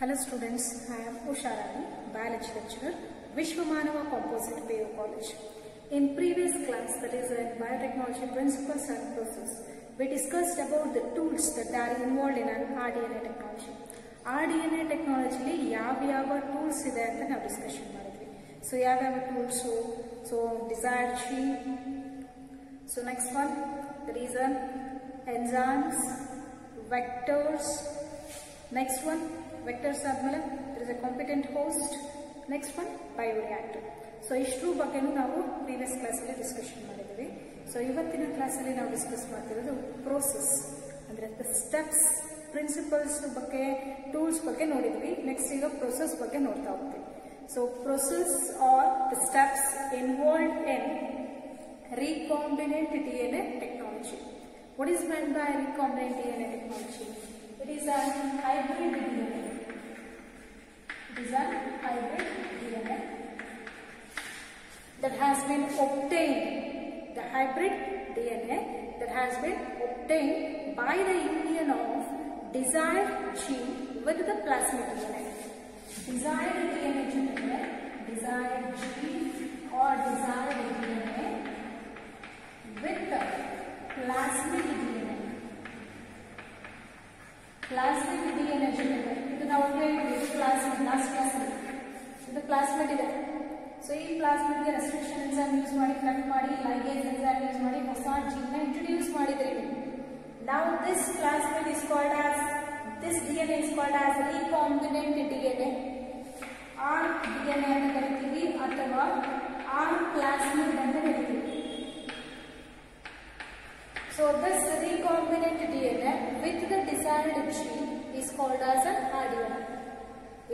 Hello students, I am Usha Rani, Biology lecturer, Vishwamanava Composite PU College. In previous class, that is in Biotechnology Principles and Process, we discussed about the tools that are involved in an rDNA technology. rDNA technology ಯಾವ tools ಇದೆ ಅಂತ ನಾವು discussion ಮಾಡಿದ್ವಿ. So ಯಾವ tools? So desired gene. So next one, there is an enzymes, vectors. Next one, vectors ಆದ್ಮೇಲೆ there is a competent host. Next one, bioreactor. So ಇಷ್ಟರ ಬಗ್ಗೆನೂ ನಾವು ಪ್ರೀವಿಯಸ್ ಕ್ಲಾಸಲ್ಲಿ ಡಿಸ್ಕಷನ್ ಮಾಡಿದ್ವಿ. ಸೊ ಇವತ್ತಿನ ಕ್ಲಾಸಲ್ಲಿ ನಾವು ಡಿಸ್ಕಸ್ ಮಾಡ್ತಿರೋದು ಪ್ರೋಸೆಸ್ ಅಂದರೆ ಸ್ಟೆಪ್ಸ್, ಪ್ರಿನ್ಸಿಪಲ್ಸ್ ಬಗ್ಗೆ, ಟೂಲ್ಸ್ ಬಗ್ಗೆ ನೋಡಿದ್ವಿ. ನೆಕ್ಸ್ಟ್ ಈಗ ಪ್ರೋಸೆಸ್ ಬಗ್ಗೆ ನೋಡ್ತಾ ಹೋಗ್ತೀವಿ. So process are the steps involved in recombinant DNA technology. What is meant by recombinant DNA technology? It is a hybrid DNA. It is a hybrid DNA that has been obtained. The hybrid DNA that has been obtained by the union of desired gene with the plasmid DNA. Desired DNA generated, desired gene or desired DNA with the plasmid DNA. Plasmid DNA generated. This is our plasmid. Last class. This is plasmid ಇದೆ. So ಈ plasmid ಗೆ restriction enzyme use ಮಾಡಿ cut ಮಾಡಿ ligase enzyme use ಮಾಡಿ ಹೊಸ gene ನ introduce ಮಾಡಿದ್ರಿ. Now this plasmid is called as, this DNA is called as recombinant DNA. R DNA ಅಂತ ಕರಿತೀವಿ ಅಥವಾ R plasmid ಅಂತ ಕರಿತೀವಿ. So this recombinant DNA with the desired gene is called as an rDNA.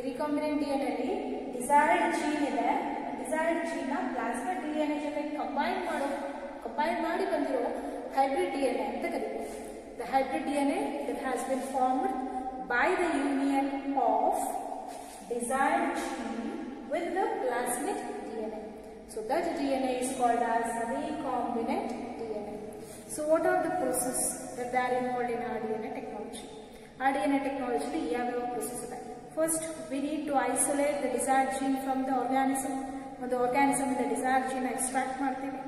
Recombinant DNA ಅಲ್ಲಿ desired gene ಇದೆ. Desired gene ನ plasmid DNA ಜೊತೆ combine ಮಾಡಿ ಬಂದಿರೋ hybrid DNA ಅಂತ ಕರೀತೀವಿ. The hybrid DNA that has been formed by the union of desired gene with the plasmid DNA. So that DNA is called as recombinant DNA. So what are the processes that are involved in rDNA technology? rDNA technology ಯಾವ process ಇದೆ? First, we need to isolate the desired gene from the organism. When the organism the desired gene extract ಮಾಡ್ತೀವಿ.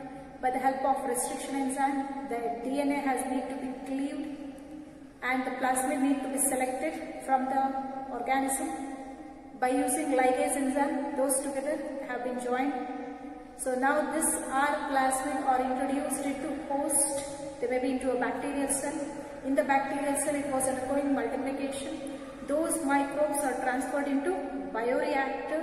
By the help of restriction enzyme, the DNA has need to be cleaved and the plasmid need to be selected from the organism. By using ligase enzyme, those together have been joined. So now this R plasmid are introduced into host. They may be into a bacterial cell. In the bacterial cell, it was undergoing multiplication. Those microbes are transferred into bioreactor.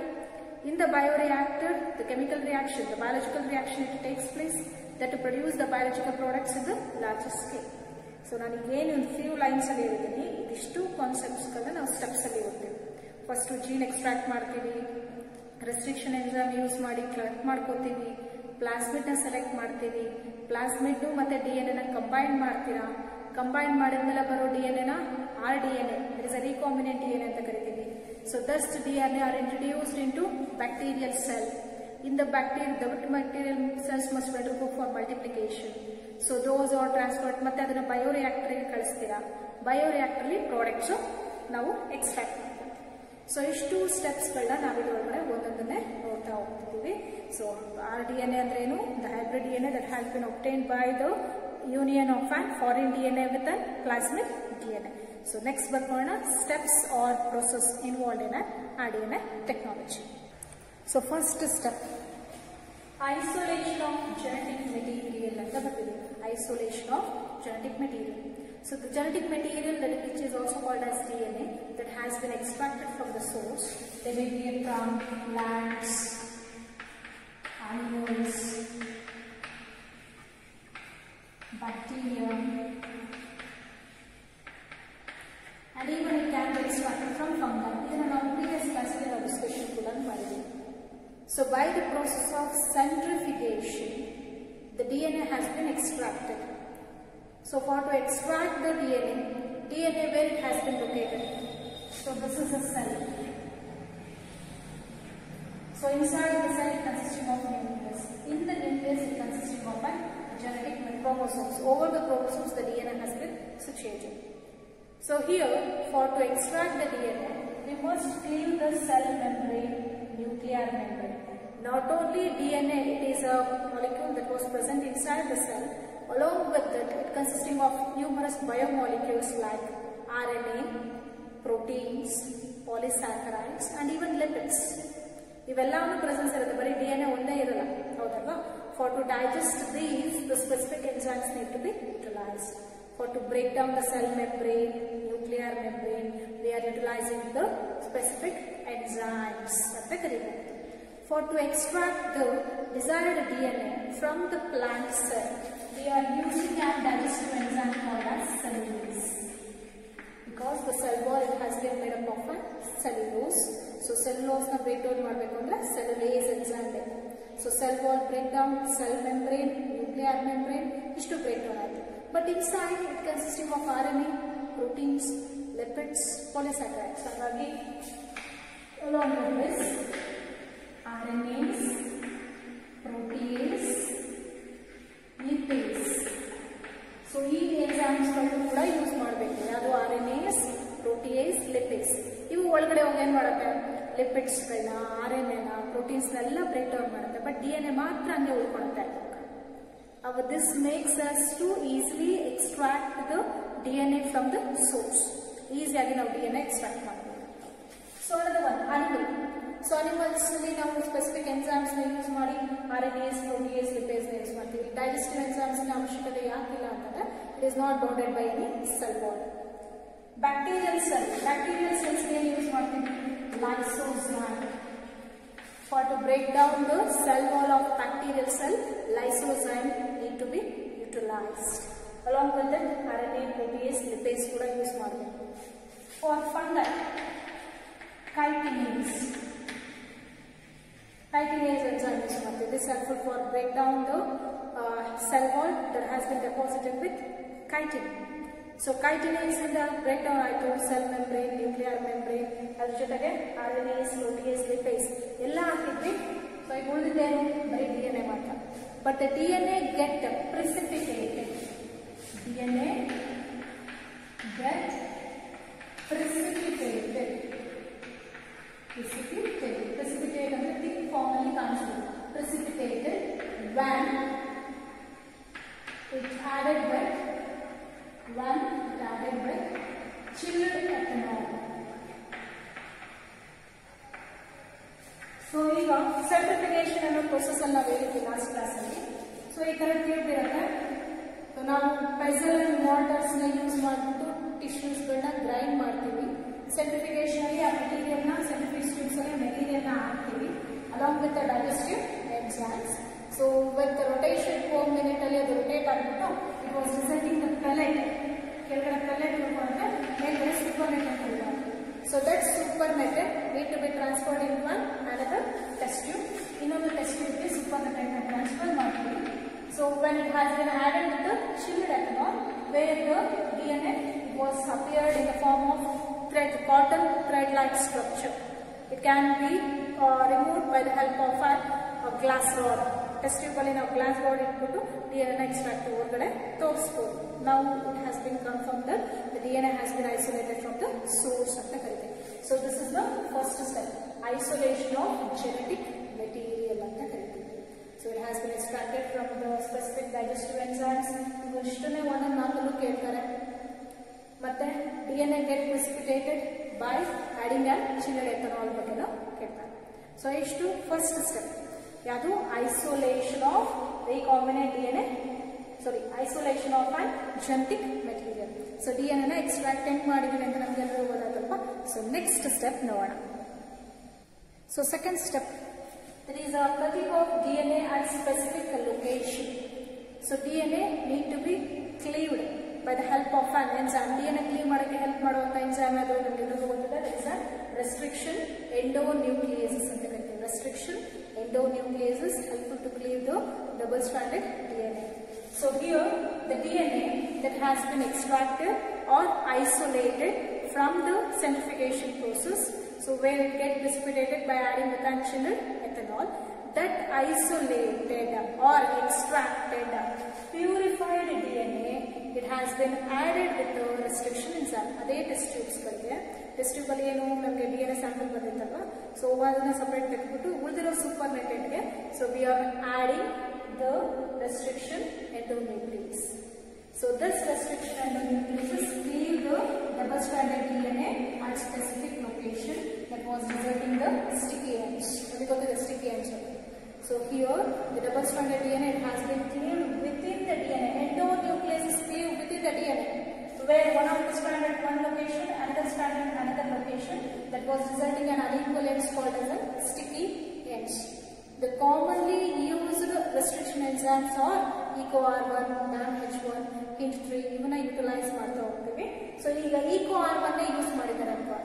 In the bioreactor, the chemical reaction, the biological reaction, it takes place that to produce the biological products in the larger scale. So ನಾನು ಏನು ಒಂದು few lines ಅಲ್ಲಿ ಹೇಳಿದ್ದೀನಿ, ಇದಿಷ್ಟು concepts ಗಳನ್ನ ನಾವು steps ಅಲ್ಲಿ ಓದ್ತೀವಿ. ಫಸ್ಟ್ ಜೀನ್ ಎಕ್ಸ್ಟ್ರಾಕ್ಟ್ ಮಾಡ್ತೀವಿ, ರೆಸ್ಟ್ರಿಕ್ಷನ್ ಎಂಜೈಮ್ ಯೂಸ್ ಮಾಡಿ ಕಲೆಕ್ಟ್ ಮಾಡ್ಕೋತೀವಿ, ಪ್ಲಾಸ್ಮಿಡ್ ನ ಸೆಲೆಕ್ಟ್ ಮಾಡ್ತೀವಿ, ಪ್ಲಾಸ್ಮಿಡ್ ಮತ್ತೆ ಡಿಎನ್ಎ ನ ಕಂಬೈನ್ ಮಾಡ್ತೀರಾ, ಕಂಬೈನ್ ಮಾಡಿದ್ಮೇಲೆ ಬರೋ ಡಿಎನ್ಎ ನ rDNA, it is a recombinant DNA ಅಂತ ಕರಿತೀವಿ. So thus DNA are introduced into bacterial cell. In the bacterial cells must undergo for multiplication. So those are transferred ಮತ್ತೆ ಅದನ್ನ ಬಯೋರಿಯಾಕ್ಟರ್ ಗೆ ಕಳಿಸ್ತೀರಾ. ಬಯೋರಿಯಾಕ್ಟರ್ ಅಲ್ಲಿ ಪ್ರಾಡಕ್ಟ್ಸ್ ನಾವು ಎಕ್ಸ್ಟ್ರಾಕ್ಟ್ ಮಾಡ್ತೀವಿ. ಸೊ ಇಷ್ಟು ಸ್ಟೆಪ್ಸ್ ಗಳನ್ನ ನಾವು ಇದರೊಳಗಡೆ ಒಂದೊಂದನ್ನೇ ನೋಡ್ತಾ ಹೋಗ್ತಿದ್ದೀವಿ. ಸೊ rDNA ಅಂದ್ರೆ ಏನು? The hybrid DNA that has been obtained by the union of an foreign DNA with a plasmid DNA. So next ಬರ್ಕೋಣ steps or process involved in an rDNA technology. So first step, isolation of genetic material ಅಂತ ಬರ್ತಿದೆ. Isolation of genetic material. So the genetic material which is also called as DNA that has been extracted from the source. They may be from plants, animals, bacteria, and even it can be extracted from fungi. This is our previous class discussion kuda ಮಾಡಿದ್ವಿ. So by the process of centrifugation, the DNA has been extracted. So for to extract the DNA where it has been located. So this is a cell. So inside the cell it consisting of nucleus. In the nucleus it consisting of a genetic chromosomes. Over the chromosomes the DNA has been situated. So here, for to extract the DNA, we must must cleave the cell membrane, nuclear membrane. Not only DNA, it is a molecule that was present inside the cell. Along with it, it consisting of numerous biomolecules like RNA, proteins, polysaccharides and even lipids. ಇವೆಲ್ಲವೂ presence ಇರುತ್ತೆ, ಬರೀ DNA ಒಂದೇ ಇರಲ್ಲ, ಹೌದಲ್ವಾ? For to digest these, the specific enzymes need to be utilized. For to break down the cell membrane, nuclear membrane, we are utilizing the specific enzymes. For to extract the desired DNA from the plant cell, we are using a digestive enzyme called as cellulase. Because the cell wall it has been made up of cellulose. So cellulose na break down ಮಾಡಬೇಕು ಅಂದ್ರೆ cellulase enzyme ಬೇಕು. So cell wall breakdown, cell membrane, nuclear membrane, ಇಷ್ಟು break down ಆಯಿತು. But inside it consisting of RNA, proteins, lipids, polysaccharides. ಹಾಗಾಗಿ along with this RNAs, protease, lipase. So ಈ enzymes ಗಳನ್ನು ಕೂಡ use ಮಾಡಬೇಕು. ಯಾವುದು RNAs, protease, lipase. ಇವು ಒಳಗಡೆ ಹೋಗಿ ಏನು ಮಾಡುತ್ತೆ? ಲಿಪಿಡ್ಸ್ ಗಳನ್ನ, RNA ನ, ಪ್ರೋಟೀನ್ಸ್ ಎಲ್ಲ ಬ್ರೇಕ್ ಡೌನ್ ಮಾಡುತ್ತೆ. ಬಟ್ DNA ಮಾತ್ರ ಹಂಗೆ ಉಳ್ಕೊಳ್ಳುತ್ತೆ. This makes us to easily extract the DNA from the source. ಈಸಿಯಾಗಿ ನಾವು DNA ಎಕ್ಸ್ಟ್ರಾಕ್ಟ್ ಮಾಡಬಹುದು. So another one, animal. So animals ನಲ್ಲಿ ನಾವು ಸ್ಪೆಸಿಫಿಕ್ ಎನ್ಸೈಮ್ಸ್ ನ ಯೂಸ್ ಮಾಡಿ RNAs, protease, lipase ನ ಯೂಸ್ ಮಾಡ್ತೀವಿ. ಡೈಜೆಸ್ಟಿವ್ ಎನ್ಸೈಮ್ಸ್ ನ ಅವಶ್ಯಕತೆ ಯಾಕಿಲ್ಲ ಅಂತಂದ್ರೆ it is not bounded by any cell wall. Bacterial cells ಗೆ ಯೂಸ್ ಮಾಡ್ತೀವಿ lysozyme. For to break down the cell wall of bacterial cell, lysozyme need to be utilized. Along with that, RNA, protease, lipase kuda use ಮಾಡಬೇಕು. For fungi, chitinase enzyme use ಮಾಡ್ತೀವಿ. This is helpful for break down the cell wall that has been deposited with chitin. So chitinase ಇಂದ break down ಆಯಿತು cell membrane, nuclear membrane, ಅದ್ರ ಜೊತೆಗೆ RNAs, protease, lipase ಎಲ್ಲ ಹಾಕಿದ್ವಿ. So ಈಗ ಉಳಿದಿದ್ದೇನು? ಬರೀ DNA ಮಾತ್ರ. But DNA get precipitated. DNA get precipitated. Precipitate ಅಂದ್ರೆ thick form ಅಲ್ಲಿ ಕಾಣಿಸುತ್ತೆ. Precipitated when it added with chilled ethanol. So ಈಗ ಸೆಂಟ್ರಿಫಿಕೇಶನ್ ಅನ್ನೋ ಪ್ರೊಸೆಸ್ ಅನ್ನು ನಾವು ಹೇಳಿದ್ವಿ ಲಾಸ್ಟ್ ಕ್ಲಾಸ್ ಅಲ್ಲಿ. ಸೊ ಈ ತರ ಟ್ಯೂಬ್ ಇರುತ್ತೆ. ಸೊ ನಾವು ಪೆಸಲ್ ಅಂಡ್ ಮಾರ್ಟರ್ಸ್ ನ ಯೂಸ್ ಮಾಡಿಬಿಟ್ಟು ಟಿಶ್ಯೂಸ್ ಗಳನ್ನ ಗ್ರೈಂಡ್ ಮಾಡ್ತೀವಿ. ಸೆಂಟ್ರಿಫಿಕೇಶನ್ ಅಲ್ಲಿ ಆ ಮೆಟೀರಿಯಲ್ ನ ಸೆಂಟ್ರಿಫ್ಯೂಜ್ ಟ್ಯೂಬ್ಸ್ ಅಲ್ಲಿ ಮೆಟೀರಿಯಲ್ ನ ಹಾಕ್ತೀವಿ along with the digestive enzymes. So with rotation 4 minute ಅಲ್ಲಿ ಅದು ರೋಟೇಟ್ ಆಗಿಬಿಟ್ಟು it was resulting the pellet. ಕೆಳಗಡೆ ಪೆಲೆಟ್ ಇಟ್ಕೊಂಡ್ರೆ ಮೇಲ್ಗಡೆ ಸೂಪರ್ ನೆಟ್ ಅಂತ ಹೇಳ್ತಾರೆ. So that supernate need to be transferred in one another test tube. ಇನ್ನೊಂದು test ಟ್ಯೂಬ್ಗೆ ಸೂಪರ್ ನೆಟ್ ಅನ್ನು ಟ್ರಾನ್ಸ್ಫರ್ ಮಾಡ್ತೀವಿ. So when it has been added with the chilled ethanol where the DNA was appeared in the form of thread, cotton thread like structure. It can be removed by the help of a glass rod. Test tube ಅಲ್ಲಿ ನಾವು glass body ಇಟ್ಬಿಟ್ಟು DNA extract ಹೊರಗಡೆ ತೋರಿಸಬಹುದು. ನಾವು it has been confirm that the DNA has been isolated from the source ಅಂತ ಕರಿತೀವಿ. So this is the first step, isolation of genetic material ಅಂತ ಕರಿತೀವಿ. So it has been extracted from the specific digestive enzymes. ಇಷ್ಟನ್ನೇ ಒಂದೊಂದು ಮಾತಲ್ಲೂ ಕೇಳ್ತಾರೆ. ಮತ್ತೆ DNA get precipitated by adding and chilled ethanol ಬಗ್ಗೆನೂ ಕೇಳ್ತಾರೆ. ಸೊ ಇಷ್ಟು ಫಸ್ಟ್ ಸ್ಟೆಪ್. ಯಾವುದು? Isolation of recombinant DNA, isolation of an genetic material. So DNA ನ ಎಕ್ಸ್ಟ್ರಾಕ್ಟ್ ಹೆಂಗ್ ಮಾಡಿದೀವಿ ಅಂತ ನಮ್ಗೆಲ್ಲರೂ ಓದಾದಲ್ಪ. ಸೊ ನೆಕ್ಸ್ಟ್ ಸ್ಟೆಪ್ ನೋಡೋಣ. So second step, there is a cutting of DNA at specific location. So DNA need to be cleaved by the help of an enzyme. DNA cleave ಮಾಡಕ್ಕೆ help ಮಾಡುವಂತ enzyme ಅದು ನಮಗೆಲ್ಲರೂ ಗೊತ್ತಿದೆ. There is a restriction endonucleases ಅಂತ ಕರಿತೀವಿ. Restriction endonucleases helpful to cleave the double-stranded DNA. So here the DNA that has been extracted or isolated from the centrifugation process, so where it gets precipitated by adding methyl ethanol, that isolated or extracted purified DNA, it has been added with the restriction enzyme. ಅದೇ test tubes ಗಳಿಗೆ test tube ಅಲ್ಲಿ ಏನು ನಮಗೆ DNA so ಅದನ್ನ separate ತೆಗೆದುಬಿಟ್ಟು ಉಳಿದಿರೋ ಸೂಪರ್ ನೆಟೆಡ್ಗೆ so we are adding the restriction endonuclease. So this restriction endonucleases cleave the double-stranded DNA at specific location that was resulting the sticky ends. We got the sticky ends. So here the double-stranded DNA has been cleaved within the DNA. Endonuclease is cleaved within the DNA, where one of the strand at one location, another strand at another location, that was resulting in unequal ends called as a sticky ends. The commonly used restriction enzymes are EcoR1, DAMH1, HINT3 ಇವನ್ನ utilise ಮಾಡ್ತಾ ಹೋಗ್ತೀವಿ. So ಈಗ EcoR1 use ಮಾಡಿದ್ದಾರೆ ಅಲ್ವಾ.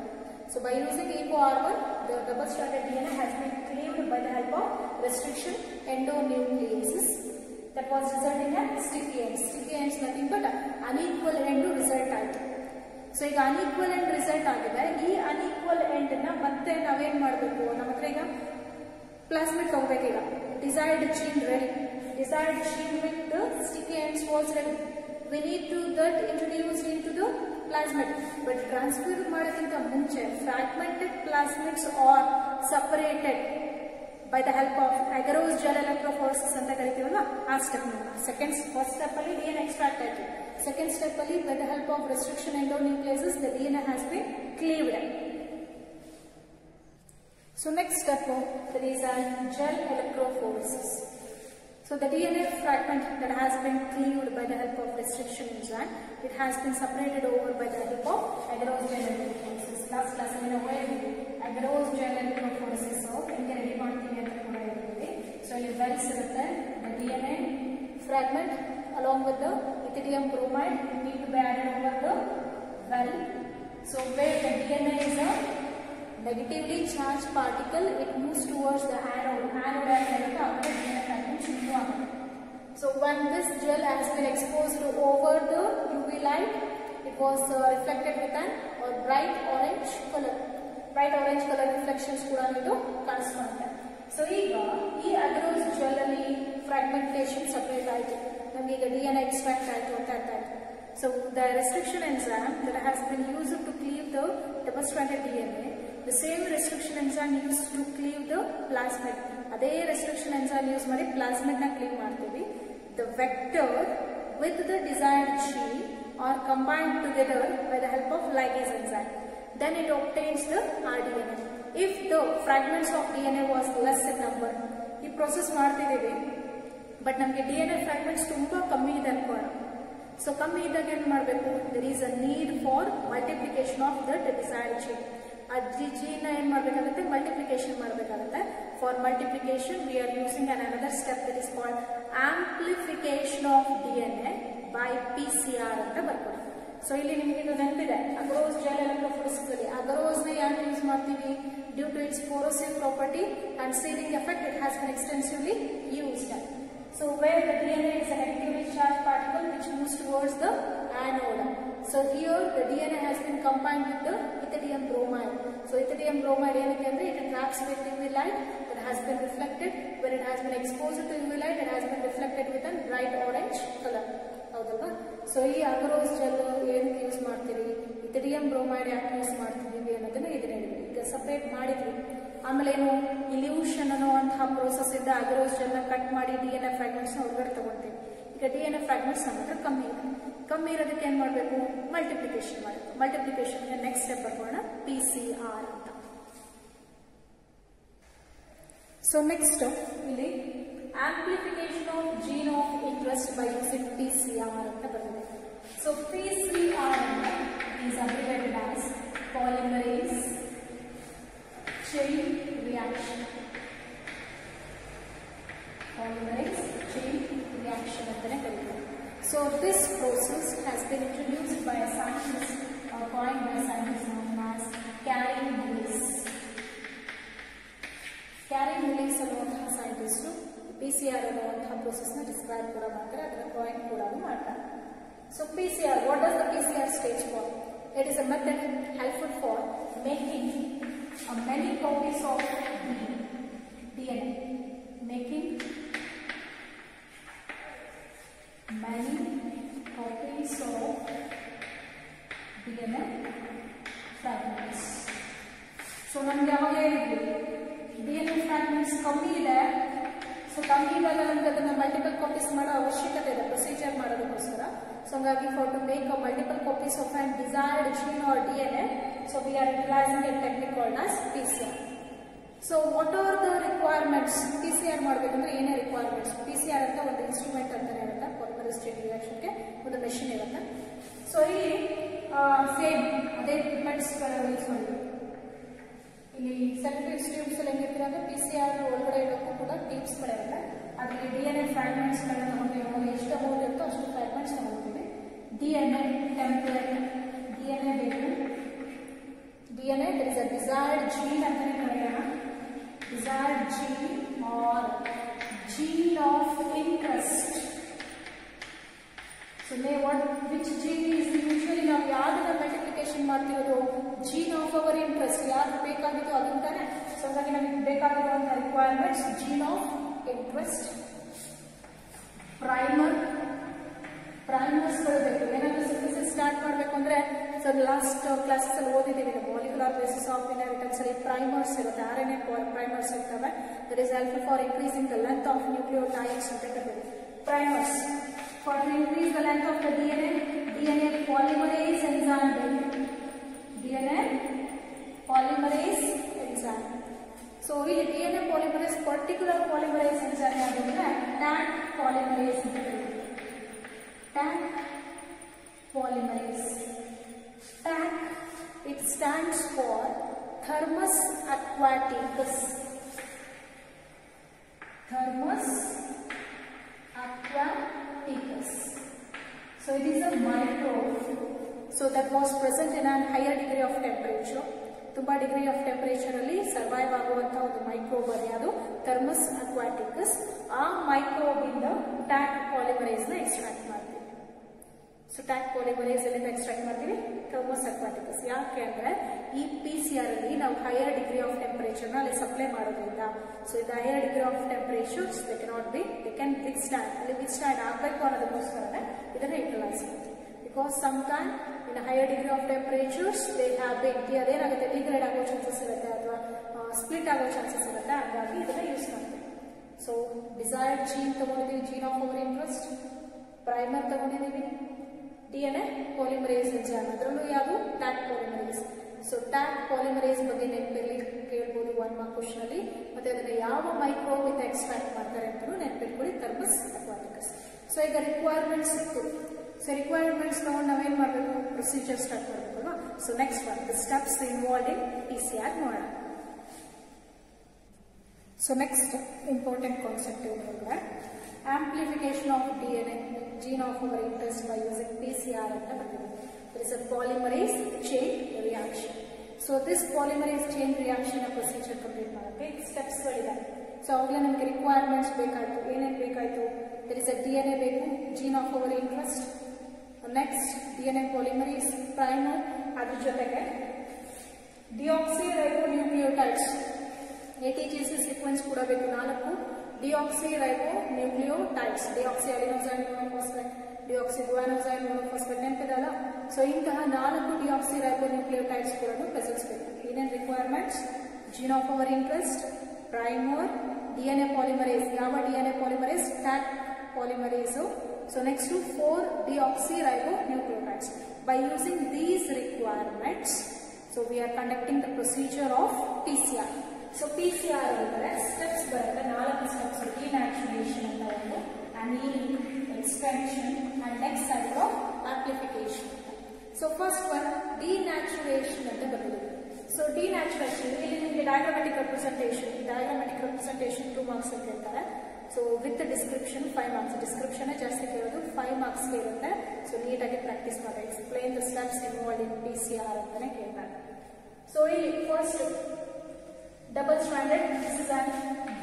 So by using EcoR1, the double-stranded DNA has been cleaved by the help of restriction endonucleases that was resulting in sticky ends. Sticky ends nothing but unequal end result ಆಯಿತು. So ಈಗ unequal end result ಆಗಿದೆ. ಈ unequal end ನ ಮತ್ತೆ ನಾವೇನ್ ಮಾಡಬೇಕು, ನಮ್ಮ ಹತ್ರ ಈಗ plasmid ತಗೋಬೇಕು. ಈಗ desired gene ready, desired gene with the sticky ends was ready. We need to that introduced into the plasmid, but transfer ಮಾಡೋದಕ್ಕಿಂತ ಮುಂಚೆ fragmented plasmids are separated by the help of agarose gel electrophoresis ಅಂತ ಕರಿತೀವಲ್ಲ ಆ step. Second first step ಅಲ್ಲಿ DNA extract ಆಯ್ತು. Second step ಅಲ್ಲಿ by the help of restriction endonucleases the DNA has been cleaved. So next step there is a gel electrophoresis. So the DNA fragment that has been cleaved by the help of restriction enzyme, it has been separated over by the help of agarose gel electrophoresis. Last class in a way agarose gel electrophoresis so inge ready ಮಾಡ್ತೀವಿ ಅಂತ ಕೂಡ ಹೇಳಿದ್ವಿ. So ಇಲ್ಲಿ wells ಇರುತ್ತೆ, the DNA fragment along with the ethidium bromide need to be added over the well. So where the DNA is a negatively charged particle, it moves towards the anode. Anode and DNA fragments move on. So when this gel has been exposed over the UV light, it was reflected with an bright orange color. Bright orange color reflections ಕೂಡ ಇದು ಕಾಣಿಸ್ಕೊಳ್ಳುತ್ತೆ. So ಈಗ ಈ agarose gel ಅಲ್ಲಿ fragmentation separate ಆಯಿತು, ನಮಗೆ ಈಗ DNA extract ಆಯಿತು ಅಂತ ಅರ್ಥ ಆಯಿತು. So the restriction enzyme that has been used to cleave the double-stranded DNA, the same restriction enzyme used to cleave the plasmid. ಅದೇ restriction enzyme ಯೂಸ್ ಮಾಡಿ plasmid ನ ಕ್ಲೀವ್ ಮಾಡ್ತೀವಿ. The vector with the desired gene are combined together by the help of ligase enzyme. Then it obtains the rDNA. If the fragments of DNA was less in number, ಈ process ಮಾಡ್ತಿದ್ದೀವಿ but ನಮಗೆ DNA fragments ತುಂಬಾ ಕಮ್ಮಿ ಇದೆ ಅನ್ಕೋಣ. So ಕಮ್ಮಿ ಇದ್ದಾಗ ಏನು ಮಾಡಬೇಕು, there is a need for multiplication of the desired gene. ಆ ಜೀನ್ ಏನು ಮಾಡಬೇಕಾಗುತ್ತೆ, ಮಲ್ಟಿಪ್ಲಿಕೇಶನ್ ಮಾಡಬೇಕಾಗುತ್ತೆ. For multiplication we are using another step that is called amplification of DNA by PCR ಅಂತ ಬರ್ಕೊಳ್ಳಿ. ಸೊ ಇಲ್ಲಿ ನಿಮಗೆ ಇದು ನೆನಪಿದೆ, ಅಗರೋಸ್ ಜೆಲ್ ಎಲೆಕ್ಟ್ರೋಫೋರೆಸಿಸ್ ಅಲ್ಲಿ ಅಗರೋಸ್ ನ ಯಾಕೆ ಯೂಸ್ ಮಾಡ್ತೀವಿ, due to its corrosive property and sealing effect it has been extensively used. So where the DNA is a negatively charged particle which moves towards the anode. So here the DNA has been combined with the ethidium bromide. So ethidium bromide ಏನಕ್ಕೆ ಅಂದ್ರೆ it traps with UV light that has been reflected. When it has been exposed to UV light, it has been reflected with a bright orange color. ಹೌದಲ್ವಾ. So ಈ agarose gel ಏನಕ್ಕೆ use ಮಾಡ್ತೀವಿ, ethidium bromide ಯಾಕೆ use ಮಾಡ್ತೀವಿ ಅನ್ನೋದನ್ನ ಇದನ್ನ ಹೇಳಿದ್ವಿ. ಈಗ ಸಪರೇಟ್ ಮಾಡಿದ್ವಿ. ಆಮೇಲೆ ಏನು ಇಲ್ಯೂಷನ್ ಅನ್ನುವಂತಹ ಪ್ರೋಸೆಸ್ ಇಂದ ಅಗರೋಸ್ ಜೆಲ್ ನ ಕಟ್ ಮಾಡಿ DNA ಫ್ರಾಗ್ಮೆಂಟ್ಸ್ ನ ಹೊರಗಡೆ ತಗೊಳ್ತೀವಿ. ಈಗ DNA ಫ್ರಾಗ್ಮೆಂಟ್ಸ್ ನಮ್ಮ ಹತ್ರ ಕಮ್ಮಿ ಇದೆ. ಕಮ್ಮಿ ಇರೋದಕ್ಕೆ ಏನ್ ಮಾಡಬೇಕು, ಮಲ್ಟಿಪ್ಲಿಕೇಶನ್ ಮಾಡಬೇಕು. ಮಲ್ಟಿಪ್ಲಿಕೇಶನ್ ನೆಕ್ಸ್ಟ್ ಸ್ಟೆಪ್ ಬರ್ಕೋಣ, PCR ಅಂತ. ಸೊ ನೆಕ್ಸ್ಟ್ ಇಲ್ಲಿ amplification of gene of interest by using PCR ಅಂತ ಬರುತ್ತೆ. So PCR is abbreviated as polymerase chain reaction. Polymerase chain reaction ಅಂತಲೇ ಕರೀತಾರೆ. So this process has been introduced by a scientist or coined by a scientist known as Carey Mullis. Carey Mullis ಅನ್ನುವಂತಹ scientist PCR ಅನ್ನುವಂತಹ process ನ describe ಕೂಡ ಮಾಡ್ತಾರೆ, ಅದರ coin ಕೂಡ ಮಾಡ್ತಾರೆ. So PCR, what does the PCR stage for? It is a method helpful for making many copies of DNA, making many copies of DNA fragments. So ನಮ್ಗೆ ಯಾವಾಗ ಹೇಳಿದ್ವಿ DNA ಫ್ರಾಗ್ಮೆಂಟ್ಸ್ ಕಮ್ಮಿ ಇದೆ. ಸೊ ಕಮ್ಮಿ ಇದ್ದಾಗ ನಮ್ಗೆ ಅದನ್ನ ಮಲ್ಟಿಪಲ್ ಕಾಪೀಸ್ ಮಾಡೋ ಅವಶ್ಯಕತೆ ಇದೆ ಪ್ರೊಸೀಜರ್ ಮಾಡೋದಕ್ಕೋಸ್ಕರ. ಸೊ ಹಂಗಾಗಿ for to make a multiple copies of an desired gene or DNA, so we are utilising a technique called as PCR. So what are the requirements? PCR ಮಾಡಬೇಕಂದ್ರೆ ಏನೇ requirements? PCR ಅಂತ ಒಂದು instrument ಅಂತಾನೆ ಇರುತ್ತೆ, polymerase chain ರಿಯಾಕ್ಷನ್ಗೆ ಒಂದು machine ಇರುತ್ತೆ. So ಇಲ್ಲಿ same ಅದೇ ಇಕ್ವಿಪ್ಮೆಂಟ್ಸ್ ಯೂಸ್ ಮಾಡಿದ್ವಿ. ಇಲ್ಲಿ ಸೆಂಟ್ರಿಫ್ಯೂಜ್ ಟ್ಯೂಬ್ಸ್ ಅಲ್ಲಿ ಹೆಂಗಿರ್ತೀರ ಅಂದ್ರೆ PCR ಒಳಗಡೆ ಇಡೋಕ್ಕೂ ಕೂಡ ಟ್ಯೂಬ್ಸ್ ಇರುತ್ತೆ. ಅದರಲ್ಲಿ DNA ಫ್ರಾಗ್ಮೆಂಟ್ಸ್ ಗಳನ್ನ ತಗೊಂಡು ಎಷ್ಟು ಅಮೌಂಟ್ ಇರುತ್ತೋ ಅಷ್ಟು ಫ್ರಾಗ್ಮೆಂಟ್ಸ್ ತಗೊಳ್ತೀವಿ. DNA ಟೆಂಪ್ಲೇಟ್, DNA ಬೇಕು. DNA there is a desired gene ಅಂತಾನೆ ಕರೆಯೋಣ. Desired gene or gene of interest. So which gene is usually ನಾವು ಯಾವ್ದನ್ನ ಮಲ್ಟಿಪ್ಲಿಕೇಶನ್ ಮಾಡ್ತಿರೋದು? Gene of our interest. ಯಾವ್ದು ಬೇಕಾಗಿತ್ತು ಅದಂತಾನೆ. ಸೊ ಹಾಗಾಗಿ ನಮಗೆ ಬೇಕಾಗಿರುವಂತ requirements gene of interest, primers ಬೇಕು. ಏನಾದ್ರು ಸಿಂಥಸಿಸ್ ಸ್ಟಾರ್ಟ್ ಮಾಡಬೇಕು ಅಂದ್ರೆ ಸೊ ಲಾಸ್ಟ್ ಕ್ಲಾಸಸ್ ಅಲ್ಲಿ ಓದಿದ್ದೀವಿ, ಮಾಲಿಕ್ಯುಲರ್ ಬೇಸಿಸ್ ಆಫ್ ಇನ್ಹೆರಿಟೆನ್ಸ್ ಅಲ್ಲಿ ಪ್ರೈಮರ್ಸ್ ಇರುತ್ತೆ, RNA ಪ್ರೈಮರ್ಸ್ ಇರ್ತವೆ. That is helpful for increasing the length of nucleotides ಅಂತ ಕರೀತೀವಿ. Primers for to increase the length of the DNA polymerase enzyme. DNA polymerase enzyme. So ಇಲ್ಲಿ DNA polymerase particular polymerase enzyme ಯಾವ್ದಂದ್ರೆ TAC polymerase ಅಂತ ಕರೀತೀವಿ. TAC polymerase. TAC it stands for Thermus aquaticus. Thermus aquaticus. So it is a microbe. So that was present in a higher degree of temperature. ತುಂಬಾ degree of temperature ಅಲ್ಲಿ survive ಆಗುವಂತಹ ಒಂದು microbe ಅದು thermos ಅಕ್ವಾಟಿಕಸ್. ಆ microbe ಇಂದ tack polymerase ನ extract ಮಾಡ್ತೀವಿ. So Taq polymerase ಎಲ್ಲಿಂದ ಎಕ್ಸ್ಟ್ರಾಕ್ಟ್ ಮಾಡ್ತೀವಿ? ಥರ್ಮಸ್ ಅಕ್ವಾಟಿಕಸ್. ಯಾಕೆ ಅಂದ್ರೆ ಈ PCR ಅಲ್ಲಿ ನಾವು ಹೈಯರ್ ಡಿಗ್ರಿ ಆಫ್ ಟೆಂಪರೇಚರ್ ನ ಅಲ್ಲಿ ಸಪ್ಲೈ ಮಾಡೋದ್ರಿಂದ, ಸೊ ಇದು higher degree of temperatures they can withstand, ಅಲ್ಲಿ ವಿಥ್ಸ್ಟ್ಯಾಂಡ್ ಆಗಬೇಕು ಅನ್ನೋದಕ್ಕೋಸ್ಕರನೇ ಇದನ್ನ ಯುಟಿಲೈಸ್ ಮಾಡ್ತೀವಿ. Because sometime in a higher degree of temperatures they have been ಅದೇನಾಗುತ್ತೆ ಡಿಗ್ರೇಡ್ ಆಗೋ ಚಾನ್ಸಸ್ ಇರುತ್ತೆ ಅಥವಾ ಸ್ಪ್ಲಿಟ್ ಆಗೋ ಚಾನ್ಸಸ್ ಇರುತ್ತೆ. ಹಾಗಾಗಿ ಇದನ್ನ ಯೂಸ್ ಮಾಡ್ತೀವಿ. ಸೊ ಡಿಸೈರ್ಡ್ ಜೀನ್ ತಗೊಂಡಿದ್ದೀವಿ, gene of our interest. Primer ತಗೊಂಡಿದ್ದೀವಿ, DNA ಪಾಲಿಮರೇಸ್ ಎಂಜೈಮ್, ಅದರಲ್ಲೂ ಯಾವುದು Taq polymerase. So Taq polymerase ಬಗ್ಗೆ ನೆನಪಿರಲಿ ಕೇಳ್ಬೋದು 1 ಮಾರ್ಕ್ ಕ್ವೆಶ್ಚನ್ ಅಲ್ಲಿ. ಮತ್ತೆ ಅದನ್ನ ಯಾವ ಮೈಕ್ರೋಬ್ ಇಂದ ಎಕ್ಸ್ಟ್ರಾಕ್ಟ್ ಮಾಡ್ತಾರೆ ಅಂತಲೂ ನೆನಪಿಟ್ಕೊಳ್ಳಿ, ಥರ್ಮಸ್ ಅಕ್ವಾಟಿಕಸ್. ಸೊ ಈಗ ರಿಕ್ವೈರ್ಮೆಂಟ್ಸ್ ಇತ್ತು. ಸೊ ರಿಕ್ವೈರ್ಮೆಂಟ್ಸ್ ತಗೊಂಡು ನಾವೇನ್ ಮಾಡಬೇಕು? ಪ್ರೊಸೀಜರ್ ಸ್ಟಾರ್ಟ್ ಮಾಡಬೇಕಲ್ವಾ. So next one the steps involved in PCR ನೋಡೋಣ. ಸೊ ನೆಕ್ಸ್ಟ್ ಇಂಪಾರ್ಟೆಂಟ್ ಕಾನ್ಸೆಪ್ಟ್ ಏನಂದ್ರೆ amplification of DNA gene of our interest by using PCR ಅಂತ ಬಂದಿದೆ. There is a polymerase chain reaction. So this polymerase chain reaction procedure complete ಮಾಡೋಕ್ಕೆ steps ಗಳಿದೆ. So ಅವಾಗಲೇ ನಮಗೆ requirements ಬೇಕಾಯ್ತು. ಏನೇನು ಬೇಕಾಯ್ತು? there is a DNA ಬೇಕು, gene of our interest. Next DNA polymerase primer, ಅದ್ರ ಜೊತೆಗೆ ಡಿಆಕ್ಸಿರೈಬೋನ್ಯೂಕ್ಲಿಯೋಟೈಡ್ಸ್ ATGC ಸೀಕ್ವೆನ್ಸ್ ಕೂಡ ಬೇಕು. 4 deoxyribonucleotides, deoxy adenosine monophosphate, deoxy guanosine monophosphate ನೆನಪಿದಲ್ಲ. ಸೊ ಇಂತಹ 4 ಡಿಆಕ್ಸಿರೈಬೋನ್ಯೂಕ್ಲಿಯೋಟೈಡ್ಸ್ ಕೂಡ ಪ್ರೆಸೆನ್ಸ್ ಬೇಕು. ಏನೇನು requirements? Gene of our interest, primer, DNA polymerase. ಯಾವ DNA polymerase? TAC polymerase. So next to 4 deoxyribonucleotides. By using these requirements, so we are conducting the procedure of PCR. So PCR ಅಂದ್ರೆ steps ಬರುತ್ತೆ, 4 steps. Denaturation ಅಂತ ಒಂದು, annealing, extraction and next cycle of amplification. So first one denaturation ಅಂತ ಬರುತ್ತೆ. So denaturation ಇಲ್ಲಿ ನಿಮಗೆ ಡಯಾಗ್ರಾಮ್ಯಾಟಿಕ್ representation 2 marks ಅಂತ ಹೇಳ್ತಾರೆ. So with description 5 marks. Description ಜಾಸ್ತಿ ಕೇಳೋದು, 5 ಮಾರ್ಕ್ಸ್ ಇರುತ್ತೆ. ಸೊ ನೀಟಾಗಿ ಪ್ರಾಕ್ಟೀಸ್ ಮಾಡಿ. Explain the steps involved in PCR ಅಂತಾನೆ ಕೇಳ್ತಾರೆ. ಸೊ ಇಲ್ಲಿ first double stranded, this is an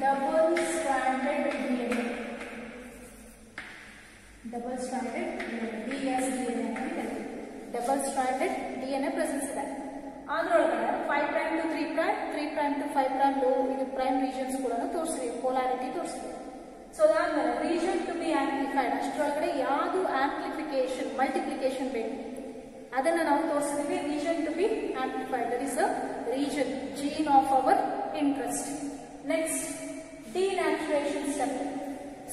double stranded DNA. Double stranded DSDNA ಅಂತ ಹೇಳ್ತೀವಿ. ಡಬಲ್ ಸ್ಟ್ರಾಂಡೆಡ್ DNA ಪ್ರೆಸೆನ್ಸ್ ಇದೆ. ಅದರೊಳಗಡೆ 5' to 3', 3' to 5' ಲೋ ಇದು ಪ್ರೈಮ್ ರೀಜನ್ಸ್ ಕೂಡ ತೋರಿಸ್ತೀವಿ, ಪೋಲಾರಿಟಿ ತೋರಿಸ್ತೀವಿ. ಸೊ ಅದಾದ್ಮೇಲೆ ರೀಜನ್ ಟು ಬಿ ಆಂಪ್ಲಿಫೈಡ್, ಅಷ್ಟರೊಳಗಡೆ ಯಾವುದು ಆಂಪ್ಲಿಫಿಕೇಶನ್ ಮಲ್ಟಿಪ್ಲಿಕೇಶನ್ ಬೇಕು ಅದನ್ನ ನಾವು ತೋರಿಸ್ತೀವಿ. Region to be amplified, that is region, gene of our interest. Next, denaturation step.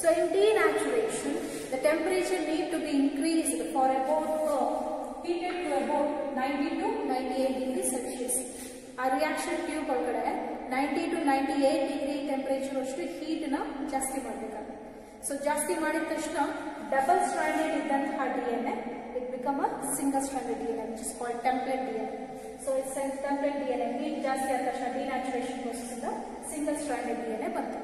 So in denaturation, the temperature need to be increased for about heated to about 90 to 98 degrees Celsius. Our reaction tube ಒಳಗಡೆ 90 to 98 degree temperature ಅಷ್ಟು heat ನ ಜಾಸ್ತಿ ಮಾಡಬೇಕಾಗುತ್ತೆ. So ಜಾಸ್ತಿ ಮಾಡಿದ ತಕ್ಷಣ double stranded ಇದ್ದಂತಹ DNA it become a single stranded DNA which is called template DNA. So it's a template DNA. Heat ಜಾಸ್ತಿ ಆದ ತಕ್ಷಣ denaturation process ಇಂದ single stranded DNA ಬಂತು.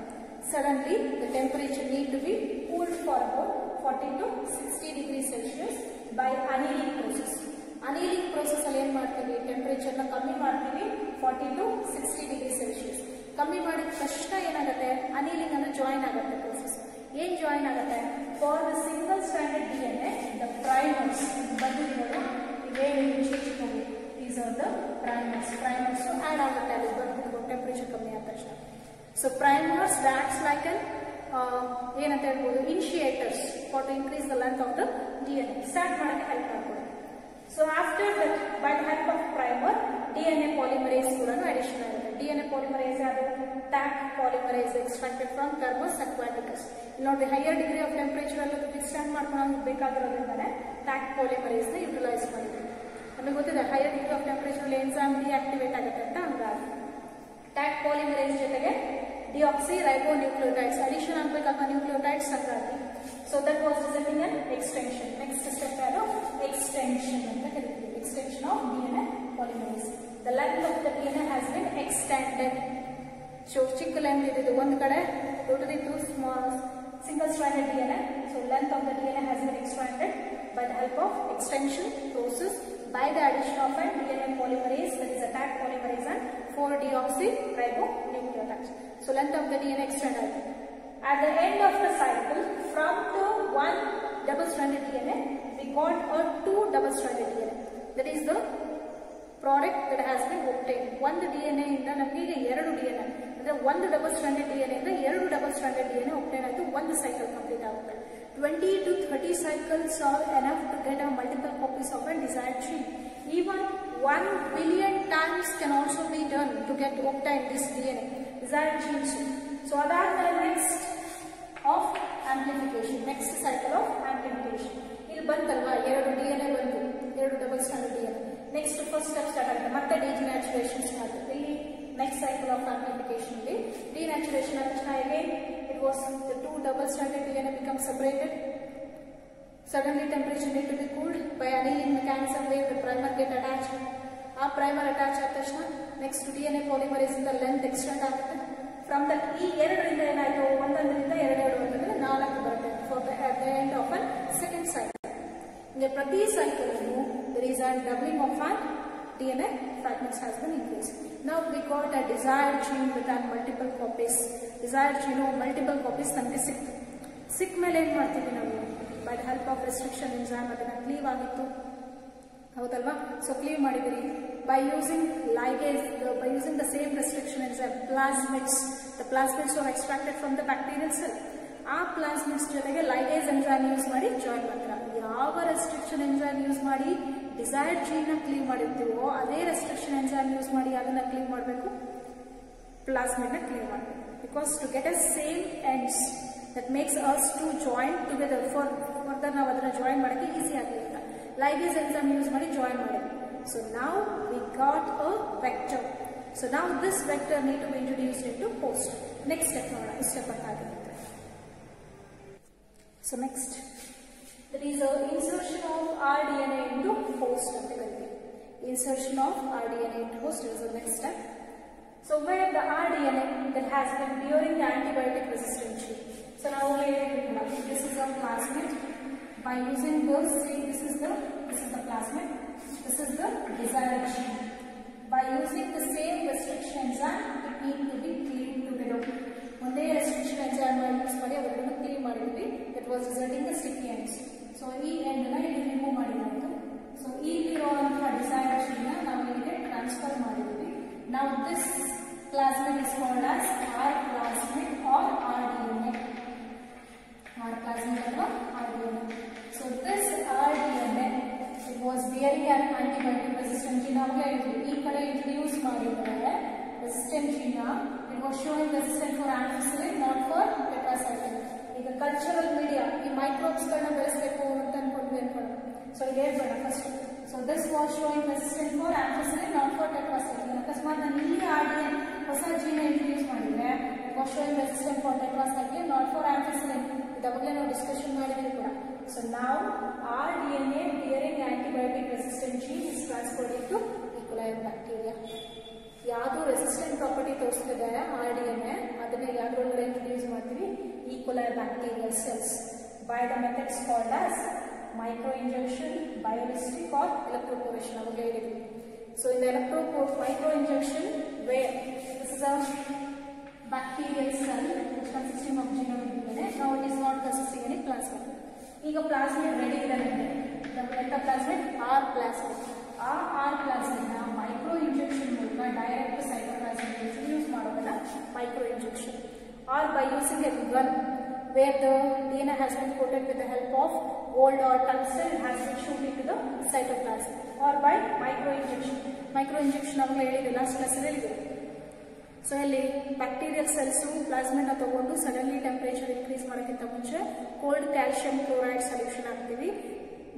Suddenly the temperature need to be cooled for about 40 to 60 degrees Celsius by annealing process. Annealing process ಅಲ್ಲಿ ಏನು ಮಾಡ್ತೀವಿ, temperature ನ ಕಮ್ಮಿ ಮಾಡ್ತೀವಿ 40 to 60 ಡಿಗ್ರಿ ಸೆಲ್ಸಿಯಸ್. ಕಮ್ಮಿ ಮಾಡಿದ ತಕ್ಷಣ ಏನಾಗುತ್ತೆ, ಅನೀಲಿಂಗ್ ಅಂದ್ರೆ ಜಾಯಿನ್ ಆಗುತ್ತೆ ಪ್ರೋಸೆಸ್. ಏನ್ ಜಾಯಿನ್ ಆಗುತ್ತೆ, for the single standard DNA ದ ಪ್ರೈಮರ್ಸ್ ಬಂದಿರೋದು ಇವೇನು ವಿಶೇಷವಾಗಿ these are the primers add ಆಗುತ್ತೆ ಅಲ್ಲಿ ಬಂದು ಟೆಂಪರೇಚರ್ ಕಮ್ಮಿ ಆದ ತಕ್ಷಣ. So primers acts like an ಏನಂತ ಹೇಳ್ಬೋದು, initiators for to increase the length of the DNA. Start ಮಾಡಕ್ಕೆ ಹೆಲ್ಪ್ ಮಾಡ್ಬೋದು. So after that, by the help of primer, DNA polymerase ಕೂಡ addition ಆಗುತ್ತೆ. DNA polymerase ಅದು Taq polymerase extracted from Thermus aquaticus. ಇಲ್ಲಿ ನೋಡಿ higher degree of temperature ಅಲ್ಲಿ withstand ಮಾಡ್ಕೊಳ್ಳೋದು ಬೇಕಾಗಿರೋದ್ರಿಂದನೇ Taq polymerase ನ ಯುಟಿಲೈಸ್ ಮಾಡಿದ್ರು. ನಮಗೆ ಗೊತ್ತಿದೆ higher degree of temperature ಅಲ್ಲಿ enzyme deactivate ಆಗುತ್ತೆ ಅಂತ ಹಂಗಾಗಿ Taq polymerase ಜೊತೆಗೆ deoxyribonucleotides addition ಆಗಬೇಕಾದ ನ್ಯೂಕ್ಲಿಯೋಟೈಡ್ಸ್ ಹಂಗಾಗಿ. So that was resulting in extension. Next step is extension. Extension of DNA polymerase. The length of the DNA has been extended. So chick length is one kade totally two small single stranded DNA. So length of the DNA has been extended by the help of extension process by the addition of a DNA polymerase, that is a Taq polymerase and 4-deoxyribonucleotides. So length of the DNA extended. At the end of the cycle, from the one double-stranded DNA, we got a two double-stranded DNA. That is the product that has been obtained. One DNA ಇಂದ ನಮಗೆ ಎರಡು DNA ಅಂದ್ರೆ ಒಂದು double-stranded DNA ಇಂದ ಎರಡು double-stranded DNA obtain ಆಯ್ತು, ಒಂದು cycle complete ಆಗುತ್ತೆ. 20 to 30 cycles are enough to get a multiple copies of a desired gene. Even 1 billion times can also be done to get obtain this DNA desired genes. So that next of amplification, next cycle of amplification. ಇಲ್ಲಿ ಬಂತಲ್ವಾ ಎರಡು DNA ಬಂತು, ಎರಡು double standard DNA. Next first step start ಆಗುತ್ತೆ, ಮತ್ತೆ denaturation start ಆಗುತ್ತೆ. ಇಲ್ಲಿ next cycle of amplification ಅಲ್ಲಿ denaturation ಆದ ತಕ್ಷಣ again it was the two double stranded DNA become separated. Suddenly temperature need to be cooled by annealing mechanism where the primer get attached. ಆ primer attach ಆದ ತಕ್ಷಣ next DNA polymerase ಇಂದ length extend ಆಗುತ್ತೆ. From that ಈ ಎರಡರಿಂದ ಏನಾಯ್ತು, ಒಂದೊಂದರಿಂದ ಎರಡು ಅಂತಂದ್ರೆ 4 ಬರುತ್ತೆ for the end of an second cycle. ಅಂದ್ರೆ ಪ್ರತಿ cycle there is a doubling of an DNA fragments has been increased. Now we got a desired gene with multiple copies. Desired gene multiple copies ನಮಗೆ ಸಿಕ್ಕ ಮೇಲೆ ಏನ್ ಮಾಡ್ತೀವಿ ನಾವು, by the help of restriction enzyme ಅದನ್ನ cleave ಆಗಿತ್ತು ಹೌದಲ್ವಾ. So cleave ಮಾಡಿದಿರಿ by using ligase, by using the same restriction enzyme plasmids. The plasmids are extracted from the bacterial cell. ಆ ಪ್ಲಾಸ್ಮಿಡ್ಸ್ ಜೊತೆಗೆ ಲೈಗೇಸ್ ಎಂಜೈಮ್ ಯೂಸ್ ಮಾಡಿ ಜಾಯಿನ್ ಮಾಡ್ತಾರೆ. ಯಾವ ರೆಸ್ಟ್ರಿಕ್ಷನ್ ಎಂಜೈಮ್ ಯೂಸ್ ಮಾಡಿ ಡಿಸೈರ್ಡ್ ಜೀನ್ ನ ಕ್ಲೀವ್ ಮಾಡಿರ್ತೀವೋ ಅದೇ ರೆಸ್ಟ್ರಿಕ್ಷನ್ ಎಂಜೈಮ್ ಯೂಸ್ ಮಾಡಿ ಅದನ್ನ ಕ್ಲೀವ್ ಮಾಡಬೇಕು, ಪ್ಲಾಸ್ಮಿಡ್ ನ ಕ್ಲೀವ್ ಮಾಡಬೇಕು. Because to get a same ends that makes us to join together further ನಾವು ಅದನ್ನ ಜಾಯಿನ್ ಮಾಡಕ್ಕೆ ಈಸಿ ಆಗಿರುತ್ತೆ. ಲೈಗೇಸ್ ಎಂಜೈಮ್ ಯೂಸ್ ಮಾಡಿ ಜಾಯಿನ್ ಮಾಡಿದ್ವಿ. So now we got a vector. So now this vector need to be introduced into post. Next step ನೋಡೋಣ, step ಆಗುತ್ತೆ. So next, there is a insertion of rDNA into host ಅಂತ ಕರೀತೀವಿ. Insertion of rDNA into host is the next step. So where the rDNA that has been during the antibiotic resistant gene. So now this is a plasmid. By using this, see this is the plasmid. This is the desired gene. By using the same restriction enzyme, it needs to be cleaved together. ಒಂದೇ restriction enzyme use ಮಾಡಿ ಅವೆರಡನ್ನು cleave ಮಾಡಿದ್ವಿ. That was resulting the sticky ends. So ಈ end ನ ಇಲ್ಲಿ remove ಮಾಡಿರೋದು. So ಇಲ್ಲಿರುವಂತಹ desired gene ನ ನಾವು ಇಲ್ಲಿಗೆ ಟ್ರಾನ್ಸ್ಫರ್ ಮಾಡಿದ್ವಿ. Now this plasmid is called as R plasmid or rDNA. R plasmid or rDNA. So this rDNA it was bearing an antibiotic resistant gene. ಅವಾಗ ಈ ಕಡೆ ಇಂಟ್ರೊಡ್ಯೂಸ್ ಮಾಡಿದ್ದಾರೆ resistant gene. It was showing resistant for ampicillin, not for tetracycline. ಈಗ cultural media ಈ microbes ಗಳನ್ನ ಬೆಳೆಸಬೇಕು ಅಂತ ಅನ್ಕೊಂಡ್ವಿ ಅನ್ಕೊಳ್ಳೋಣ. ಸೊ ಈಗ ಹೇಳ್ಬೇಡ first. So this was showing resistant for ampicillin, not for tetracycline. ಅಕಸ್ಮಾತ್ ನಾನು ಇಲ್ಲಿ RDN ಹೊಸ ಜೀನ್ ಇಂಟ್ರೊಡ್ಯೂಸ್ ಮಾಡಿದ್ರೆ it was showing resistant for tetracycline, not for ampicillin. ಇದಾಗಲೇ ನಾವು ಡಿಸ್ಕಷನ್ ಮಾಡಿದ್ವಿ ಕೂಡ. ಸೊ ನಾವು RDNA bearing antibiotic resistant gene is transferred into E. coli bacteria. ಯಾವುದು ರೆಸಿಸ್ಟೆಂಟ್ ಪ್ರಾಪರ್ಟಿ ತೋರಿಸ್ತಿದ್ದಾರೆ RDNA ಅದನ್ನ ಯಾವ್ದ್ರೊಳಗಡೆ ಇಂಟ್ರೊಡ್ಯೂಸ್ ಮಾಡ್ತೀವಿ? E. coli bacterial cells by the methods called as microinjection, biolistic or electroporation. ಅವಾಗ ಹೇಳಿದ್ವಿ. So in the microinjection where this is a bacterial cell which consisting of genome DNA. Now it is not consisting any plasmid. ಈಗ plasmid ready ಇದೆ ನಮಗೆ. ಎಂತ plasmid? R plasmid. ಆ R plasmid ನ micro injection ಮೂಲಕ direct cytoplasm use ಮಾಡೋದಲ್ಲ micro injection. Or by using a gun where the DNA has been coated with the help of gold or tungsten, it has been shoot into the cytoplasm. Or by micro injection. Micro injection ಅವಾಗ ಹೇಳಿದೆ last class ಅಲ್ಲಿ ಹೇಳಿದೆ. So ಇಲ್ಲಿ bacterial cells plasmid ನ ತಗೊಂಡು suddenly temperature increase ಮಾಡೋಕ್ಕಿಂತ ಮುಂಚೆ cold calcium chloride solution ಹಾಕ್ತೀವಿ.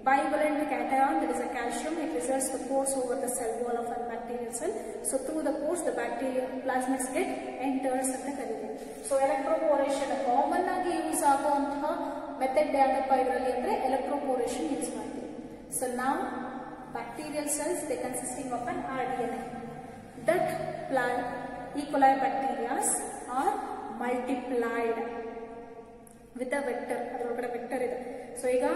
Bivalent cation, that is a calcium, it results the pores over the cell wall of a bacterial cell. So through the pores, the bacterial plasmids get enters ಅಂತ ಕರೀತೀವಿ. So ಎಲೆಕ್ಟ್ರೋಪೋರೇಷನ್ common ಆಗಿ use ಆಗುವಂತಹ method ಯಾವ್ದಪ್ಪ ಇದರಲ್ಲಿ ಅಂದ್ರೆ ಎಲೆಕ್ಟ್ರೋಪೋರೇಷನ್ use ಮಾಡ್ತೀವಿ. So ನಾವು bacterial cells they consisting of an RDNA. That plant E. coli bacteria are multiplied with a vector. ಅದರೊಳಗಡೆ ವೆಕ್ಟರ್ ಇದೆ. ಸೊ ಈಗ